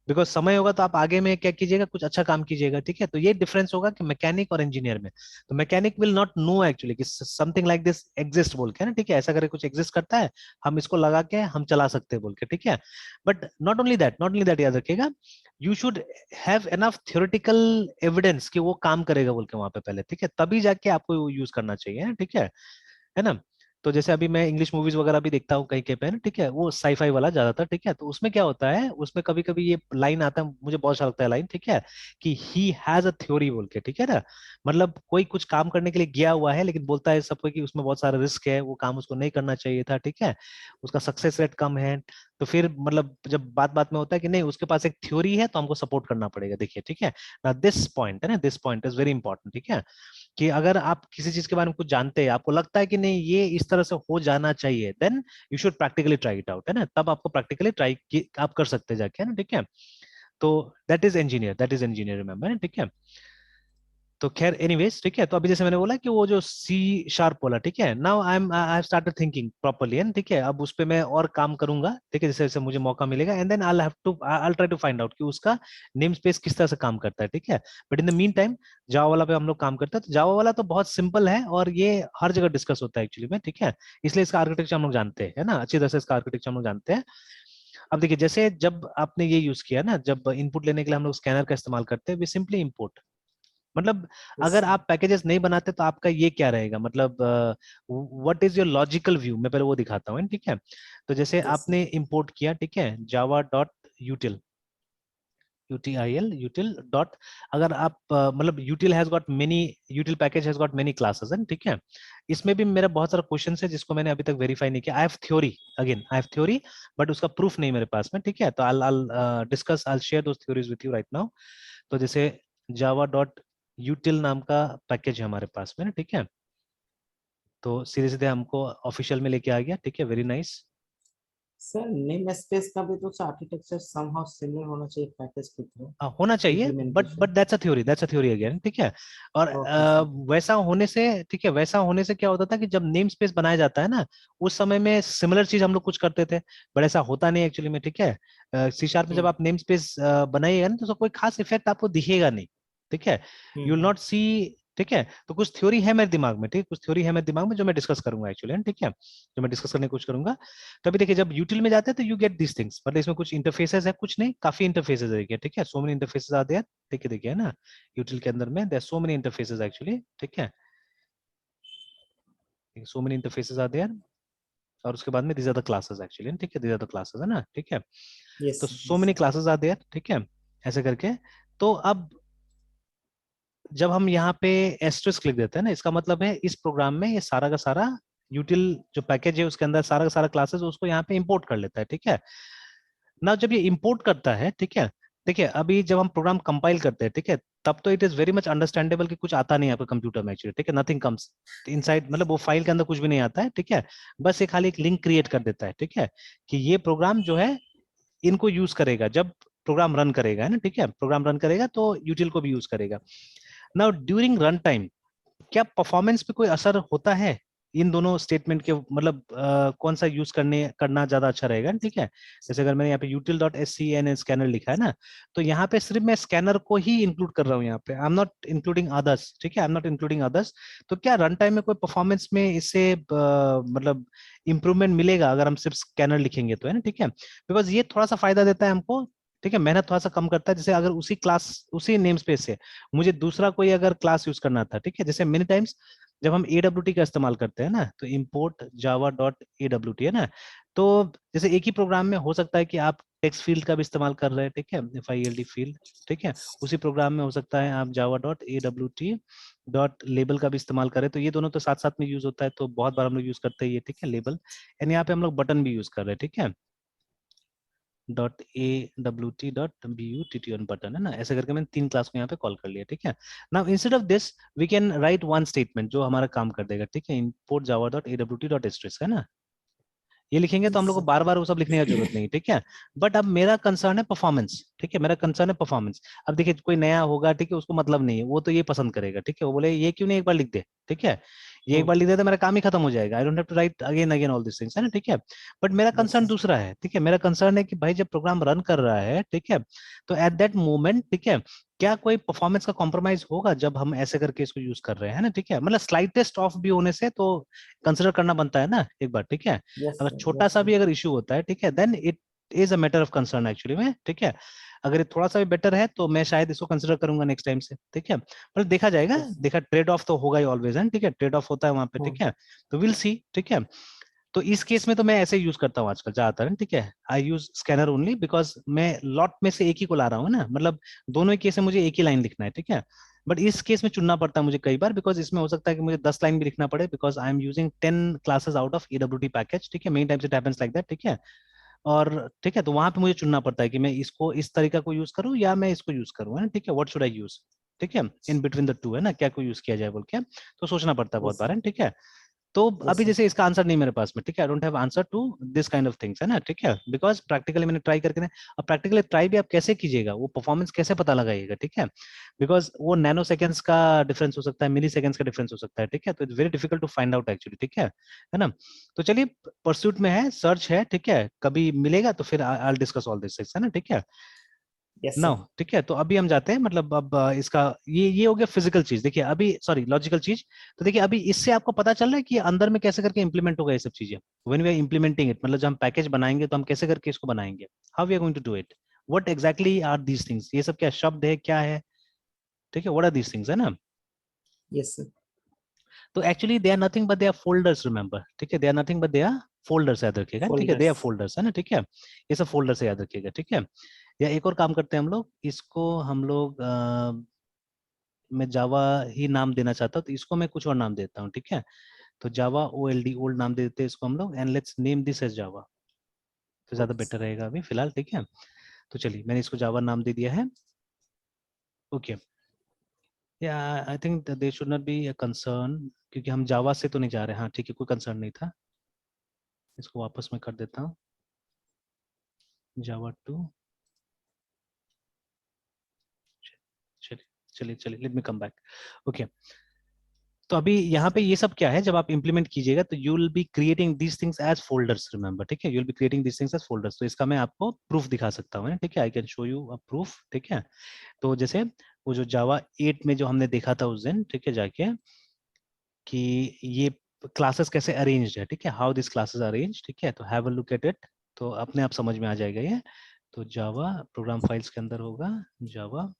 बिकॉज समय होगा तो आप आगे में क्या कीजिएगा, कुछ अच्छा काम कीजिएगा, ठीक है। तो ये डिफरेंस होगा कि मैकेनिक और इंजीनियर में। तो mechanic will not know actually कि समथिंग लाइक दिस एग्जिस्ट बोल के ना, ठीक है, ऐसा करके कुछ एग्जिस्ट करता है, हम इसको लगा के हम चला सकते हैं बोल के, ठीक है। बट नॉट ओनली दैट याद रखिएगा, you should have enough theoretical evidence कि वो काम करेगा बोल के वहां पे पहले, ठीक है, तभी जाके आपको यूज करना चाहिए, ठीक है ना। तो जैसे अभी मैं इंग्लिश मूवीज वगैरह भी देखता हूँ कहीं कहीं पे ना, ठीक है, वो साईफाई वाला ज्यादातर, ठीक है। तो उसमें क्या होता है, उसमें कभी कभी ये लाइन आता है, मुझे बहुत अच्छा लगता है लाइन, ठीक है, कि ही हैज अ थ्योरी बोल के, ठीक है ना। मतलब कोई कुछ काम करने के लिए गया हुआ है, लेकिन बोलता है सबको कि उसमें बहुत सारा रिस्क है, वो काम उसको नहीं करना चाहिए था, ठीक है, उसका सक्सेस रेट कम है। तो फिर मतलब जब बात बात में होता है कि नहीं उसके पास एक थ्योरी है तो हमको सपोर्ट करना पड़ेगा, देखिए, ठीक है ना। दिस पॉइंट है ना, this point is very important, ठीक है। कि अगर आप किसी चीज के बारे में कुछ जानते हैं, आपको लगता है कि नहीं ये इस तरह से हो जाना चाहिए, then you should practically try it out, है ना, तब आपको प्रैक्टिकली ट्राई आप कर सकते हैं जाके, है ना, ठीक है। तो दैट इज इंजीनियर रिमेंबर, है, ठीक है। तो खैर एनीवेज, ठीक है। तो अभी जैसे मैंने बोला कि वो जो सी शार्प बोला, ठीक है, now I have started thinking properly, and ठीक है, अब उस पे मैं और काम करूंगा, ठीक है, जैसे जैसे मुझे मौका मिलेगा, and then I try to find out कि उसका नेम स्पेस किस तरह से काम करता है, ठीक है। But in the meantime Java वाला पे हम लोग काम करते हैं, तो जावा वाला तो बहुत सिंपल है और ये हर जगह डिस्कस होता है एक्चुअली में, ठीक है। इसलिए इसका आर्किटेक्चर हम लोग जानते हैं, है ना, अच्छी तरह से इसका आर्किटेक्चर हम लोग जानते हैं। अब देखिए, जैसे जब आपने ये यूज किया ना, जब इनपुट लेने के लिए हम लोग स्कैनर का इस्तेमाल करते हैं, वी सिंपली इम्पोर्ट, मतलब यस अगर सर। आप पैकेजेस नहीं बनाते तो आपका ये क्या रहेगा, मतलब what is your logical view, मैं पहले वो दिखाता हूँ, ठीक है। तो जैसे यस सर। आपने इंपोर्ट किया, ठीक है, जावा डॉट यूटिल, यूटीआईएल यूटिल डॉट, अगर आप मतलब यूटिल has got many, यूटिल package has got many classes, है, ठीक है। इसमें भी मेरा बहुत सारा क्वेश्चन है जिसको मैंने अभी तक वेरीफाई नहीं किया। I have theory, again I have theory, but उसका प्रूफ नहीं मेरे पास में, ठीक है। तो I discuss, I share those theories with you right now. तो जैसे जावा डॉट यूटिल नाम का पैकेज है हमारे पास में ना, ठीक है। तो सीधे सीधे हमको ऑफिशियल में लेके आ गया, ठीक है, very nice. Sir name space का भी तो आर्किटेक्चर समहाउ सिमिलर होना चाहिए पैकेज की तरह, होना चाहिए, but implementation. That's a theory again, ठीक है। और ओके सर। वैसा होने से, ठीक है, वैसा होने से क्या होता था कि जब नेम स्पेस बनाया जाता है ना, उस समय में सिमिलर चीज हम लोग कुछ करते थे, बट ऐसा होता नहीं एक्चुअली में, ठीक है। सी शार्प में जब हम्म आप नेम स्पेस बनाइएगा ना, तो उसका कोई खास इफेक्ट आपको दिखेगा नहीं, ठीक है, यू विल हम्म। नॉट सी, ठीक है। तो कुछ थ्योरी है मेरे दिमाग में, ठीक है, कुछ थ्योरी है मेरे दिमाग में जो मैं डिस्कस करूंगा एक्चुअली, ठीक है, जो मैं डिस्कस करने की कोशिश करूंगा। तो अभी देखिए, जब यूटिल में जाते हैं तो यू गेट दिस थिंग्स, मतलब इसमें कुछ इंटरफेसेस है, कुछ नहीं, काफी इंटरफेसेस है, देखिए, ठीक है, so many interfaces are there, ठीक है, देखिए ना, यूटिल के अंदर में there so many interfaces actually, ठीक है, so many interfaces are there. और उसके बाद में these are the classes actually, ठीक है, दीज आर द क्लासेस, है ना, ठीक है। यस तो sir. So yes many sir. Classes are there, ठीक है, ऐसे करके। तो अब जब हम यहाँ पे एस्टेरिस्क लिख देते हैं ना, इसका मतलब है इस प्रोग्राम में ये सारा का सारा यूटिल जो पैकेज है उसके अंदर सारा का सारा क्लासेस उसको यहाँ पे इंपोर्ट कर लेता है, ठीक है ना। जब ये इंपोर्ट करता है, ठीक है, देखिए अभी जब हम प्रोग्राम कंपाइल करते हैं, ठीक है, तब तो it is very much understandable कि कुछ आता नहीं है आपके कंप्यूटर में एक्चुअली, ठीक है, नथिंग कम्स इनसाइड, मतलब वो फाइल के अंदर कुछ भी नहीं आता है, ठीक है। बस ये खाली एक लिंक क्रिएट कर देता है, ठीक है, कि ये प्रोग्राम जो है इनको यूज करेगा जब प्रोग्राम रन करेगा, है ना, ठीक है, प्रोग्राम रन करेगा तो यूटिल को भी यूज करेगा। नाउ ड्यूरिंग रन टाइम क्या परफॉर्मेंस पे कोई असर होता है इन दोनों स्टेटमेंट के, मतलब कौन सा यूज करना ज्यादा अच्छा रहेगा, ठीक है। जैसे अगर मैंने यहाँ पे util dot S C N scanner लिखा है ना, तो यहाँ पे सिर्फ मैं स्कैनर को ही इंक्लूड कर रहा हूँ, यहाँ पे I am not including others, ठीक है, I am not including others. तो क्या रन टाइम में कोई परफॉर्मेंस में इससे मतलब इंप्रूवमेंट मिलेगा अगर हम सिर्फ स्कैनर लिखेंगे तो, है ना, ठीक है। बिकॉज ये थोड़ा सा फायदा देता है हमको, ठीक है, मेहनत थोड़ा सा कम करता है। जैसे अगर उसी क्लास उसी नेम स्पेस से मुझे दूसरा कोई अगर क्लास यूज करना था, ठीक है, जैसे मेनी टाइम्स जब हम AWT का इस्तेमाल करते हैं ना, तो import java डॉट AWT, है ना। तो जैसे एक ही प्रोग्राम में हो सकता है कि आप टेक्स्ट फील्ड का भी इस्तेमाल कर रहे हैं, ठीक है, FILD फील्ड, ठीक है, उसी प्रोग्राम में हो सकता है आप जावा डॉट AWT डॉट लेबल का भी इस्तेमाल करें, तो ये दोनों तो साथ साथ में यूज होता है, तो बहुत बार हम लोग यूज करते हैं ये, ठीक है, लेबल। एंड यहाँ पे हम लोग बटन भी यूज कर रहे हैं, ठीक है, dot AWT dot BUTTN button, है ना, ऐसे करके मैंने 3 क्लास को यहाँ पे कॉल कर लिया, ठीक है। Now instead of this we can write one statement जो हमारा काम कर देगा, ठीक है, import Java dot AWT dot strings, है ना। ये लिखेंगे तो हम यस लोग को सर। बार बार वो सब लिखने की जरूरत नहीं, ठीक है। बट अब मेरा कंसर्न है परफॉर्मेंस, ठीक है, मेरा कंसर्न है परफॉर्मेंस। अब देखिए कोई नया होगा, ठीक है, उसको मतलब नहीं है, वो तो ये पसंद करेगा, ठीक है, वो बोले ये क्यों नहीं एक बार लिख दे, ठीक है, ये एक बार लिख देता तो मेरा काम ही खत्म हो जाएगा, I don't have to write again again all this things, है ना, ठीक है। बट मेरा यस कंसर्न दूसरा है, ठीक है, मेरा कंसर्न है कि भाई जब प्रोग्राम रन कर रहा है, ठीक है, तो एट दैट मोमेंट, ठीक है, क्या कोई परफॉर्मेंस का कॉम्प्रोमाइज होगा जब हम ऐसे करके इसको यूज कर रहे हैं, है ना, ठीक है, मतलब स्लाइटेस्ट ऑफ भी होने से तो कंसिडर करना बनता है ना एक बार, ठीक है। यस अगर सर, छोटा यस सा सर। भी अगर इशू होता है, ठीक है, then it is a matter of concern actually में, ठीक है। अगर ये थोड़ा सा भी बेटर है तो मैं शायद इसको कंसिडर करूंगा नेक्स्ट टाइम से, ठीक है, पर देखा जाएगा, यस देखा ट्रेड ऑफ तो होगा ही ऑलवेज, है, ठीक है, ट्रेड ऑफ होता है वहां पे, सर। ठीक है। तो विल सी, ठीक है। तो इस केस में तो मैं ऐसे यूज करता हूँ आजकल ज्यादातर, ठीक है, आई यूज स्कैनर ओनली बिकॉज मैं लॉट में से एक ही को ला रहा हूँ ना, मतलब दोनों ही केस में मुझे एक ही लाइन लिखना है, ठीक है। बट इस केस में चुनना पड़ता है मुझे कई बार, बिकॉज इसमें हो सकता है कि मुझे 10 लाइन भी लिखना पड़े, because I am using 10 classes out of EWT package, ठीक है, many times it happens like that, ठीक है। और ठीक है, तो वहां पे मुझे चुनना पड़ता है कि मैं इसको इस तरीका को यूज करूं या मैं इसको यूज करूं, है ना, ठीक है, व्हाट शुड आई यूज, ठीक है, इन बिटवीन द टू, है ना, क्या को यूज किया जाए बोल के, तो सोचना पड़ता है बहुत यस बार, सर, है, ठीक है। तो यस अभी सर। जैसे इसका आंसर नहीं मेरे पास में, ठीक है, I don't have answer to this kind of things, है ना, ठीक है, बिकॉज प्रैक्टिकली मैंने ट्राई करके अब प्रैक्टिकली ट्राई भी आप कैसे कीजिएगा, वो परफॉर्मेंस कैसे पता लगाइएगा, ठीक है, बिकॉज वो नैनो सेकेंड्स का डिफरेंस हो सकता है, मिली सेकेंड्स का डिफरेंस हो सकता है, ठीक है, तो it's very difficult to find out actually, ठीक है ना। तो चलिए, परस्यूट में है, सर्च है, ठीक है, कभी मिलेगा तो फिर आई डिस्कस ऑल दिस, है ना, ठीक है। Yes now sir. ठीक है, तो अभी हम जाते हैं, मतलब अब इसका ये हो गया फिजिकल चीज, देखिए अभी, सॉरी लॉजिकल चीज। तो देखिए अभी इससे आपको पता चल रहा है कि अंदर में कैसे करके इंप्लीमेंट होगा ये सब चीजें, when we are implementing it, मतलब जब हम पैकेज बनाएंगे तो हम कैसे करके इसको बनाएंगे, how we are going to do it, what exactly are these things, ये सब क्या शब्द है, क्या है, ठीक है, व्हाट आर दीज थिंग्स, है ना। Yes sir. तो actually they are nothing but they are folders, remember, ठीक है, they are nothing but they are folders, याद रखिएगा, ठीक है, दे आर फोल्डर्स। फोल्डर्स, है ना, ठीक है, ये सब फोल्डर से याद रखिएगा, ठीक है। या एक और काम करते हैं हम लोग, इसको हम लोग मैं जावा ही नाम देना चाहता हूँ, तो इसको मैं कुछ और नाम देता हूँ, ठीक है। तो जावा OLD, ओल्ड नाम दे देते हैं इसको हम लोग, and let's name this as Java, तो ज्यादा ओके बेटर सर। रहेगा अभी फिलहाल, ठीक है। तो चलिए मैंने इसको जावा नाम दे दिया है, ओके। या I think they should not be a concern, क्योंकि हम जावा से तो नहीं जा रहे, हाँ ठीक है, कोई कंसर्न नहीं था। इसको वापस मैं कर देता हूँ, जावा 2, चलिए चलिए चलिए, let me come back, okay. तो अभी यहाँ पे ये सब क्या है, जब आप इंप्लीमेंट कीजिएगा तो you will be creating these things as folders, remember, ठीक है, you will be creating these things as folders. तो इसका मैं आपको प्रूफ दिखा सकता हूँ, ठीक है, I can show you a proof, ठीक है। तो जैसे वो जो जावा 8 में जो हमने देखा था उस दिन, ठीक है, जाके कि ये क्लासेस कैसे अरेंज्ड है, ठीक है, हाउ दिस क्लासेस अरेंज, ठीक है, तो have a look at it, तो अपने आप समझ में आ जाएगा ये। तो जावा प्रोग्राम फाइल्स के अंदर होगा जावा,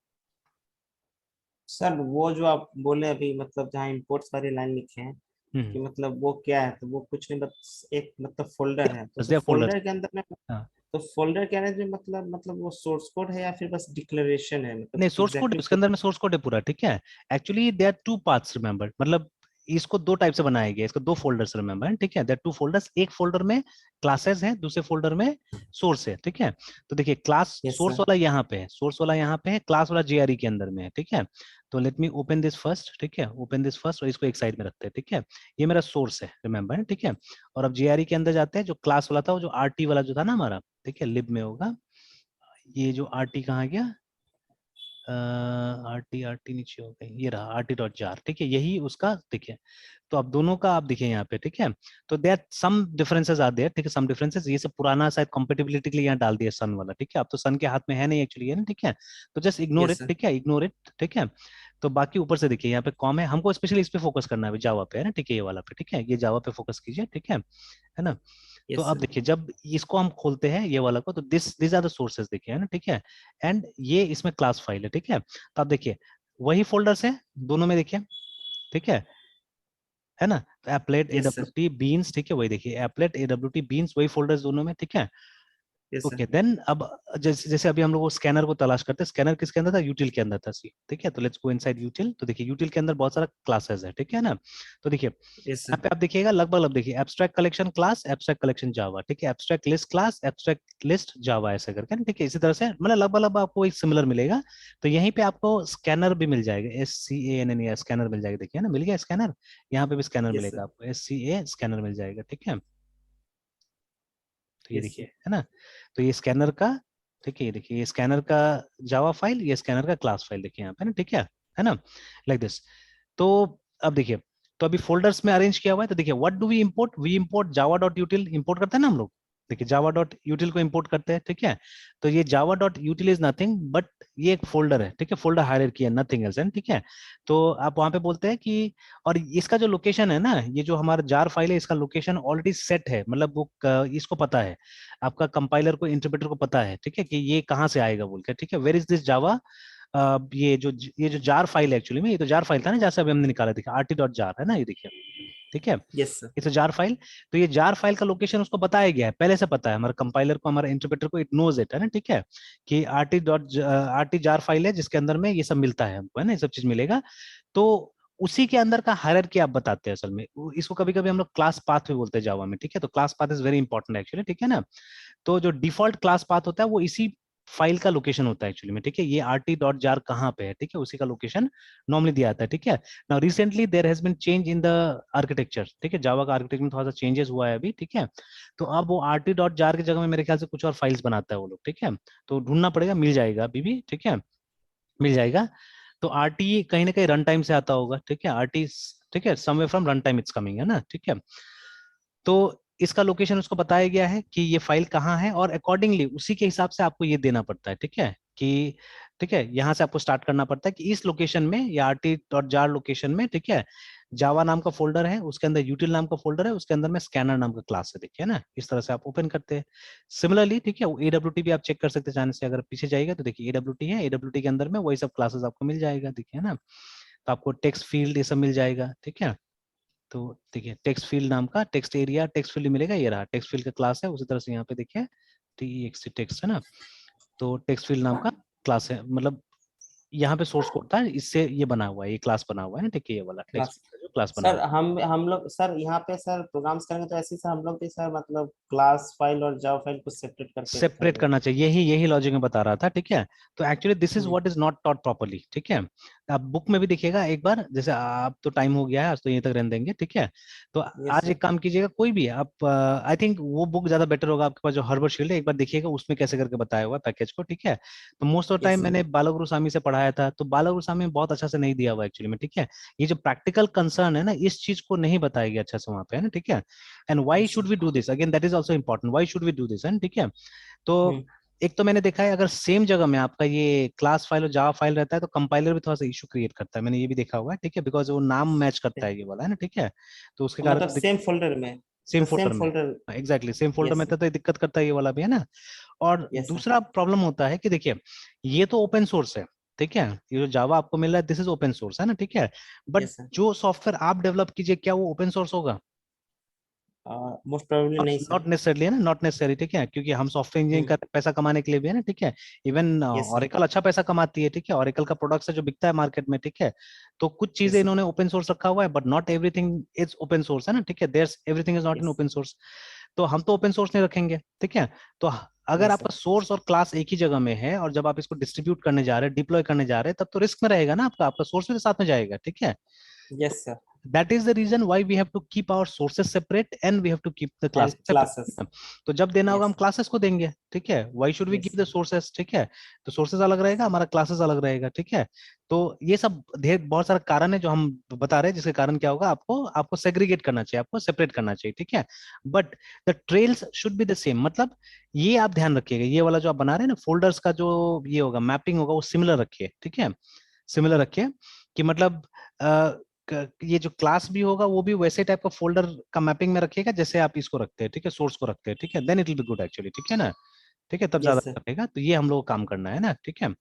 सर वो जो आप बोले अभी, मतलब जहाँ इंपोर्ट्स वाली लाइन लिखे हैं, हम्म, कि मतलब वो क्या है, तो वो कुछ नहीं, बस एक मतलब फोल्डर है, तो दे सर आर फोल्डर्स, फोल्डर के अंदर में, हाँ। तो फोल्डर क्या है जो मतलब वो सोर्स कोड है या फिर बस डिक्लेरेशन है, मतलब नहीं, सोर्स कोड एग्जैक्टली उसके अंदर में सोर्स कोड है पूरा, ठीक है। Actually they are 2 parts, remember, मतलब इसको 2 टाइप से बनाया गया, इसको 2 फोल्डर्स, रिमेंबर, ठीक है, देयर 2 फोल्डर्स, एक फोल्डर में क्लासेस है, दूसरे फोल्डर में सोर्स है, ठीक है। तो देखिए क्लास यस सोर्स सर। वाला यहाँ पे है, सोर्स वाला यहाँ पे है, क्लास वाला JRE के अंदर में है, ठीक है। तो let me open this first, ठीक है, ओपन दिस फर्स्ट, और इसको एक साइड में रखते हैं, ठीक है। ये मेरा सोर्स है, रिमेंबर, ठीक है। और अब JRE के अंदर जाते हैं, जो क्लास वाला था, वो जो RT वाला जो था ना हमारा, ठीक है, लिब में होगा, ये जो RT कहाँ गया, RT नीचे हो गई, ये रहा RT.jar, ठीक है, यही उसका, देखिए। तो अब दोनों का आप देखिए यहाँ पे, ठीक है। तो there some differences are there, ठीक है, सम डिफरेंसेस, ये सब पुराना शायद कंपेटिबिलिटी के लिए यहाँ डाल दिया सन वाला, ठीक है, अब तो सन के हाथ में है नहीं एक्चुअली, है ना, ठीक है। तो just ignore yes it, sir. ठीक है, इग्नोर इट, ठीक है। तो बाकी ऊपर से देखिए यहाँ पे कॉम है, हमको स्पेशली इस पे फोकस करना है जावा पे, है ना, ठीक है, ये वाला पे, ठीक है, ये जावा पे फोकस कीजिए, ठीक है ना। तो यस अब सर। देखिए जब इसको हम खोलते हैं ये वाला को, तो दिस आर द सोर्सेज, देखिए, है ना, ठीक है। एंड ये इसमें क्लास फाइल है, ठीक है। तो आप देखिए वही फोल्डर्स है दोनों में, देखिए, ठीक है ना। तो applet yes sir. AWT beans, ठीक है, वही देखिए एप्लेट AWT बीन्स, वही फोल्डर्स दोनों में, ठीक है। Yes sir. ओके देन अब जैसे जैसे अभी हम लोग वो स्कैनर को तलाश करते हैं, स्कैनर किसके अंदर था, यूटिल के अंदर था, सी, ठीक है। तो लेट्स गो इनसाइड यूटिल, तो देखिए यूटिल के अंदर बहुत सारा क्लासेस है, ठीक है ना। तो देखिए यस यहाँ सर। पे आप देखिएगा लगभग, अब देखिए abstract collection class, abstract collection Java, ठीक है, abstract list class, abstract list Java, ऐसे करके ना, ठीक है, इसी तरह से मतलब लगभग आपको एक सिमिलर मिलेगा। तो यहीं पे आपको स्कैनर भी मिल जाएगा, SCANN, स्कैनर मिल जाएगा, देखिए ना, मिल गया स्कैनर, यहाँ पे भी स्कैनर यस मिलेगा सर। आपको, SCA स्कैनर मिल जाएगा, ठीक है। तो ये यस देखिए, सर। है ना। तो ये स्कैनर का, ठीक है, ये देखिए ये स्कैनर का जावा फाइल, ये स्कैनर का क्लास फाइल, देखिए यहाँ पे ना, ठीक है ना, लाइक दिस। तो अब देखिए, तो अभी फोल्डर्स में अरेंज किया हुआ है। तो देखिए what do we import Java dot util import करते हैं ना हम लोग। देखिए जावा डॉट यूटिल को इंपोर्ट करते हैं, ठीक है। तो ये जावा डॉट यूटिल इज नथिंग बट ये एक फोल्डर है, ठीक है, फोल्डर हायरार्की है, नथिंग एल्स, ठीक है। तो आप वहां पे बोलते हैं कि, और इसका जो लोकेशन है ना, ये जो हमारा जार फाइल है, इसका लोकेशन ऑलरेडी सेट है, मतलब वो इसको पता है, आपका कंपाइलर को, इंटरप्रेटर को पता है, ठीक है, कि ये कहाँ से आएगा बोल के, ठीक है। वेयर इज दिस जावा, ये जो जार फाइल है एक्चुअली में, ये तो जार फाइल था ना जैसे अभी हमने निकाला, देखिए आरटी डॉट जार है ना, ये देखिए, ठीक है, यस सर। ये तो जार फाइल। तो ये जार फाइल का लोकेशन उसको बताया गया है, पहले से पता है हमारे कंपाइलर को, हमारे इंटरप्रेटर को, इट नोज इट, है ना, ठीक है, कि आरटी जार फाइल है जिसके अंदर में ये सब मिलता है हमको, है ना, ये सब चीज मिलेगा। तो उसी के अंदर का हायरार्की आप बताते हैं असल में, इसको कभी कभी हम लोग क्लास पाथ भी बोलते हैं जावा में, ठीक है। तो class path is very important actually, ठीक है ना। तो जो डिफॉल्ट क्लास पाथ होता है वो इसी फाइल का लोकेशन होता है एक्चुअली में, ठीक है। ये आरटी डॉट जार कहाँ पे है, ठीक है, उसी का लोकेशन नॉर्मली दिया जाता है, ठीक है। Now recently there has been change in the architecture, ठीक है, जावा का आर्किटेक्चर में थोड़ा सा चेंजेस हुआ है अभी, ठीक है। तो अब वो आरटी डॉट जार की जगह में मेरे ख्याल से कुछ और फाइल्स बनाता है वो लोग, ठीक है। तो ढूंढना पड़ेगा, मिल जाएगा अभी भी, ठीक है, मिल जाएगा। तो आरटी कहीं ना कहीं रन टाइम से आता होगा, ठीक है, आरटी, ठीक है, somewhere from run time it's coming, है ना, ठीक है। तो इसका लोकेशन उसको बताया गया है कि ये फाइल कहाँ है, और अकॉर्डिंगली उसी के हिसाब से आपको ये देना पड़ता है, ठीक है, कि ठीक है, यहाँ से आपको स्टार्ट करना पड़ता है कि इस लोकेशन में, या आरटी डॉट जार लोकेशन में, ठीक है, जावा नाम का फोल्डर है, उसके अंदर यूटिल नाम का फोल्डर है, उसके अंदर में स्कैनर नाम का क्लास है, देखिए ना, इस तरह से आप ओपन करते हैं। सिमिलरली, ठीक है, एडब्ल्यूटी भी आप चेक कर सकते हैं चाहने से, अगर पीछे जाएगा तो देखिए एडब्ल्यूटी है, एडब्ल्यूटी के अंदर में वही सब क्लासेस आपको मिल जाएगा, देखिए ना। तो आपको टेक्स्ट फील्ड ये सब मिल जाएगा, ठीक है। तो देखिए टेक्स्ट फील्ड नाम का, टेक्स्ट एरिया टेक्स्ट फील्ड मिलेगा, ये रहा टेक्स्ट फील्ड का क्लास है, उसी तरह से यहाँ पे देखिए टी टेक्स्ट है ना, तो टेक्स्ट फील्ड नाम का क्लास है, मतलब यहाँ पे सोर्स कोड था, इससे ये बना हुआ है, ये क्लास बना हुआ है ना, ठीक है, ये वाला टेक्स्ट क्लास। फील्ड का जो क्लास बना सर हुआ हम लोग सर यहाँ पे सर प्रोग्राम्स करेंगे तो ऐसे ही सर हम लोग भी सर मतलब क्लास फाइल और जावा फाइल को सेपरेट है, करके सेपरेट रखेंगे। करना चाहिए, यही लॉजिक में बता रहा था, ठीक है। तो actually this is hmm. What is not taught properly, ठीक है। आप बुक में भी देखिएगा एक बार, जैसे आप तो टाइम हो गया है आज, तो यहीं तक रहने देंगे, ठीक है। तो यस आज सर। एक काम कीजिएगा, कोई भी आप, आई थिंक वो बुक ज्यादा बेटर होगा आपके पास, जो हर्बर्ट शील्ड है, एक बार देखिएगा उसमें कैसे करके बताया हुआ है पैकेज को, ठीक है। तो most of time yes sir. मैंने बालागुरु स्वामी से पढ़ाया था, तो बालागुरु स्वामी में बहुत अच्छा से नहीं दिया हुआ एक्चुअली में, ठीक है। ये जो प्रैक्टिकल कंसर्न है ना, इस चीज को नहीं बताया गया अच्छा से वहां पे, है ना, ठीक है। And why yes should sir. We do this again, that is also important, why should we do this, है ना, ठीक है। तो हम्म। एक तो मैंने देखा है, अगर सेम जगह में आपका ये क्लास फाइल और जावा फाइल रहता है तो कंपाइलर भी थोड़ा सा इशू क्रिएट करता है, मैंने ये भी देखा हुआ है, ठीक है, बिकॉज वो नाम मैच करता है ये वाला, है ना, ठीक है। तो उसके मतलब कारण सेम फोल्डर में। सेम सर सेम फोल्डर में, फोल्डर। एग्जैक्टली सेम फोल्डर में यस था, सर। तो ये दिक्कत करता है ये वाला भी, है ना। और यस सर। दूसरा प्रॉब्लम होता है कि देखिए ये तो ओपन सोर्स है, ठीक है, ये जो जावा आपको मिल रहा है दिस इज ओपन सोर्स, है ना, ठीक है। But yes sir. जो सॉफ्टवेयर आप डेवलप कीजिए, क्या वो ओपन सोर्स होगा? मोस्ट प्रोबेबली नहीं सर। नॉट नेसेसरली, है ना, नॉट नेसेसरी, ठीक है, क्योंकि हम सॉफ्टवेयर इंजीनियरिंग हम्म। कर पैसा कमाने के लिए भी है ना, ठीक है। Even yes sir. ऑरेकल अच्छा पैसा कमाती है, ठीक है, ऑरेकल का प्रोडक्ट है जो बिकता है मार्केट में, ठीक है। तो कुछ चीजें यस सर। इन्होंने ओपन सोर्स रखा हुआ है, but not everything is open source, है ना, ठीक है, there everything is not in yes. Open source. तो हम तो ओपन सोर्स नहीं रखेंगे, ठीक है। तो अगर यस सर। आपका सोर्स और क्लास एक ही जगह में है, और जब आप इसको डिस्ट्रीब्यूट करने जा रहे हैं, डिप्लॉय करने जा रहे हैं, तब तो रिस्क में रहेगा ना, आपका आपका सोर्स भी तो साथ में जाएगा, ठीक है। Yes sir. That is the reason why we have to keep our sources separate and we have to keep the and classes classes. separate. तो जब देना होगा यस हम सर। क्लासेस को देंगे, ठीक है, why should we yes give the sir. sources, ठीक है। तो सोर्सेस अलग रहेगा, हमारा क्लासेस अलग रहेगा, ठीक है। तो ये सब ढेर बहुत सारा कारण है जो हम बता रहे हैं, जिसके कारण क्या होगा, आपको आपको सेग्रीगेट करना चाहिए, आपको सेपरेट करना चाहिए, ठीक है। But the trails should be the same, मतलब ये आप ध्यान रखिएगा, ये वाला जो आप बना रहे हैं ना फोल्डर्स का, जो ये होगा मैपिंग होगा, वो सिमिलर रखिए, ठीक है, सिमिलर रखिए, कि मतलब ये जो क्लास भी होगा वो भी वैसे टाइप का फोल्डर का मैपिंग में रखिएगा जैसे आप इसको रखते हैं, ठीक है, सोर्स को रखते हैं, ठीक है, then it will be good actually, ठीक है ना, ठीक है, तब ज्यादा यस सर। रहेगा। तो ये हम लोग को काम करना है ना, ठीक है।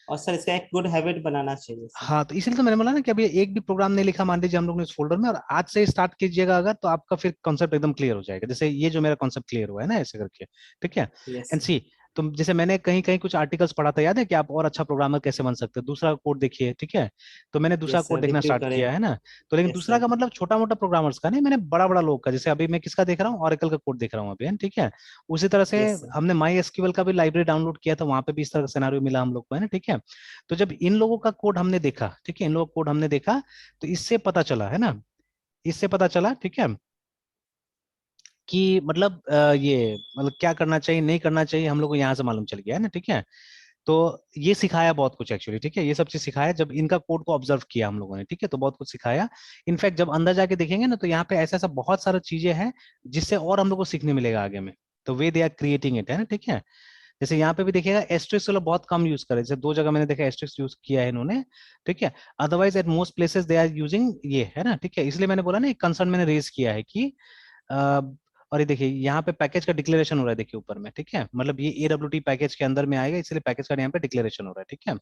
और सर इसका एक गुड हैबिट बनाना चाहिए सर। हाँ, तो इसीलिए तो मैंने बोला ना कि अभी एक भी प्रोग्राम नहीं लिखा मान लीजिए हम लोग ने इस फोल्डर में, और आज से स्टार्ट कीजिएगा अगर, तो आपका फिर कॉन्सेप्ट एकदम क्लियर हो जाएगा, जैसे ये जो मेरा कॉन्सेप्ट क्लियर हुआ है ना ऐसे करके, ठीक है। Yes and sir. सी, तो जैसे मैंने कहीं कहीं कुछ आर्टिकल्स पढ़ा था, याद है कि आप और अच्छा प्रोग्रामर कैसे बन सकते हैं, दूसरा कोड देखिए, ठीक है। तो मैंने दूसरा यस कोड सर देखना रिव्यू स्टार्ट करें। किया है ना। तो लेकिन यस दूसरा सर। का मतलब छोटा मोटा प्रोग्रामर्स का नहीं, मैंने बड़ा बड़ा लोग का, जैसे अभी मैं किसका देख रहा हूँ, ऑरेकल का कोड देख रहा हूँ अभी, है ना, ठीक है। उसी तरह से यस सर। हमने माई एसक्यूएल का भी लाइब्रेरी डाउनलोड किया था, वहां पे भी इस तरह का सिनेरियो मिला हम लोग को, है ना, ठीक है। तो जब इन लोगों का कोड हमने देखा, ठीक है, इन लोगों का कोड हमने देखा, तो इससे पता चला, है ना, इससे पता चला, ठीक है, कि मतलब ये मतलब क्या करना चाहिए नहीं करना चाहिए हम लोग को यहाँ से मालूम चल गया है ना, ठीक है। तो ये सिखाया बहुत कुछ एक्चुअली, ठीक है, ये सब चीज सिखाया जब इनका कोड को ऑब्जर्व किया हम लोगों ने, ठीक है, तो बहुत कुछ सिखाया। इनफैक्ट जब अंदर जाके देखेंगे ना, तो यहाँ पे ऐसा ऐसा बहुत सारा चीजें हैं जिससे और हम लोग को सीखने मिलेगा आगे में। तो वे दे आर क्रिएटिंग इट, है ना, ठीक है। जैसे यहाँ पे भी देखिएगा एस्ट्रिक्स वाला बहुत कम यूज करे, जैसे 2 जगह मैंने देखा एस्ट्रिक्स यूज किया है इन्होंने, ठीक है। Otherwise at most places they are using ये, है ना, ठीक है। इसलिए मैंने बोला ना, एक कंसर्न मैंने रेज किया है कि अ, और ये देखिए यहाँ पे पैकेज का डिक्लेरेशन हो रहा है, देखिए ऊपर में, ठीक है, मतलब ये AWT पैकेज के अंदर में आएगा, इसलिए पैकेज का यहाँ पे डिक्लेरेशन हो रहा है, ठीक है।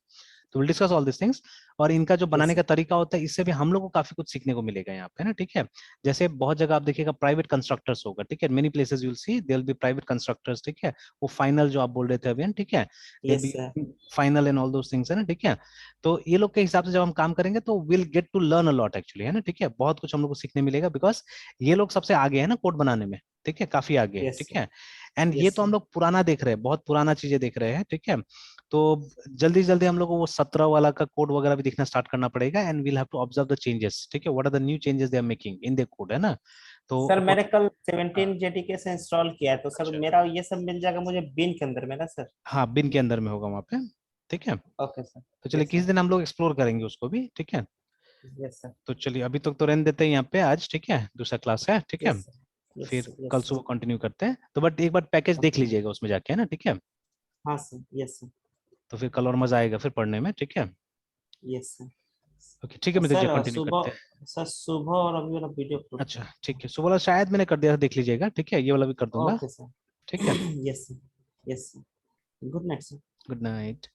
तो will discuss all this things. और इनका जो यस बनाने सर। का तरीका होता है, इससे भी हम लोग को काफी कुछ सीखने को मिलेगा यहाँ पे, है ना, ठीक है। जैसे बहुत जगह आप देखिएगा प्राइवेट कंस्ट्रक्टर्स होगा, ठीक है, many places you will see there will be private constructors, ठीक है। वो फाइनल जो आप बोल रहे थे अभी, ठीक है, they yes be sir. Final and all those things, है ना, ठीक है। तो ये लोग के हिसाब से जब हम काम करेंगे तो will get to learn a lot actually, है ना, ठीक है, बहुत कुछ हम लोग को सीखने मिलेगा, बिकॉज ये लोग सबसे आगे है ना कोड बनाने में, ठीक है, काफी आगे है, यस ठीक सर। है। एंड ये यस तो हम सर। लोग पुराना देख रहे हैं, बहुत पुराना चीजें देख रहे हैं, ठीक है। तो जल्दी जल्दी हम लोग को वो 17 वाला का कोड वगैरह भी देखना स्टार्ट करना पड़ेगा, and we'll have to observe the changes, ठीक है, what are the new changes they are making in the code, है ना। तो सर मैंने कल हाँ, 17 जेडीके से इंस्टॉल किया है, तो सर अच्छा, मेरा ये सब मिल जाएगा मुझे बिन के अंदर में ना सर? हाँ, बिन के अंदर में होगा वहाँ पे, ठीक है। Okay sir. तो चलिए यस किस सर। दिन हम लोग एक्सप्लोर करेंगे उसको भी, ठीक है। Yes sir. तो चलिए अभी तक तो रहने देते हैं यहाँ पे आज, ठीक है, दूसरा क्लास है, ठीक है। Yes sir. यस फिर सर। कल यस सर। सुबह कंटिन्यू करते हैं, तो बट एक बार पैकेज देख ओके सर। लीजिएगा उसमें जाके, है ना, ठीक है। हाँ सर। Yes sir. तो फिर कल और मजा आएगा फिर पढ़ने में, ठीक है। Yes sir. ओके, ठीक है, और मित्र जी सर कंटिन्यू करते हैं। सुबह और अभी वाला वीडियो अपलोड अच्छा, करना ठीक है, सुबह वाला शायद मैंने कर दिया था, देख लीजिएगा, ठीक है, ये वाला भी कर है। दूंगा, ओके सर। ठीक है। Yes sir. Yes sir. Good night sir. Good night.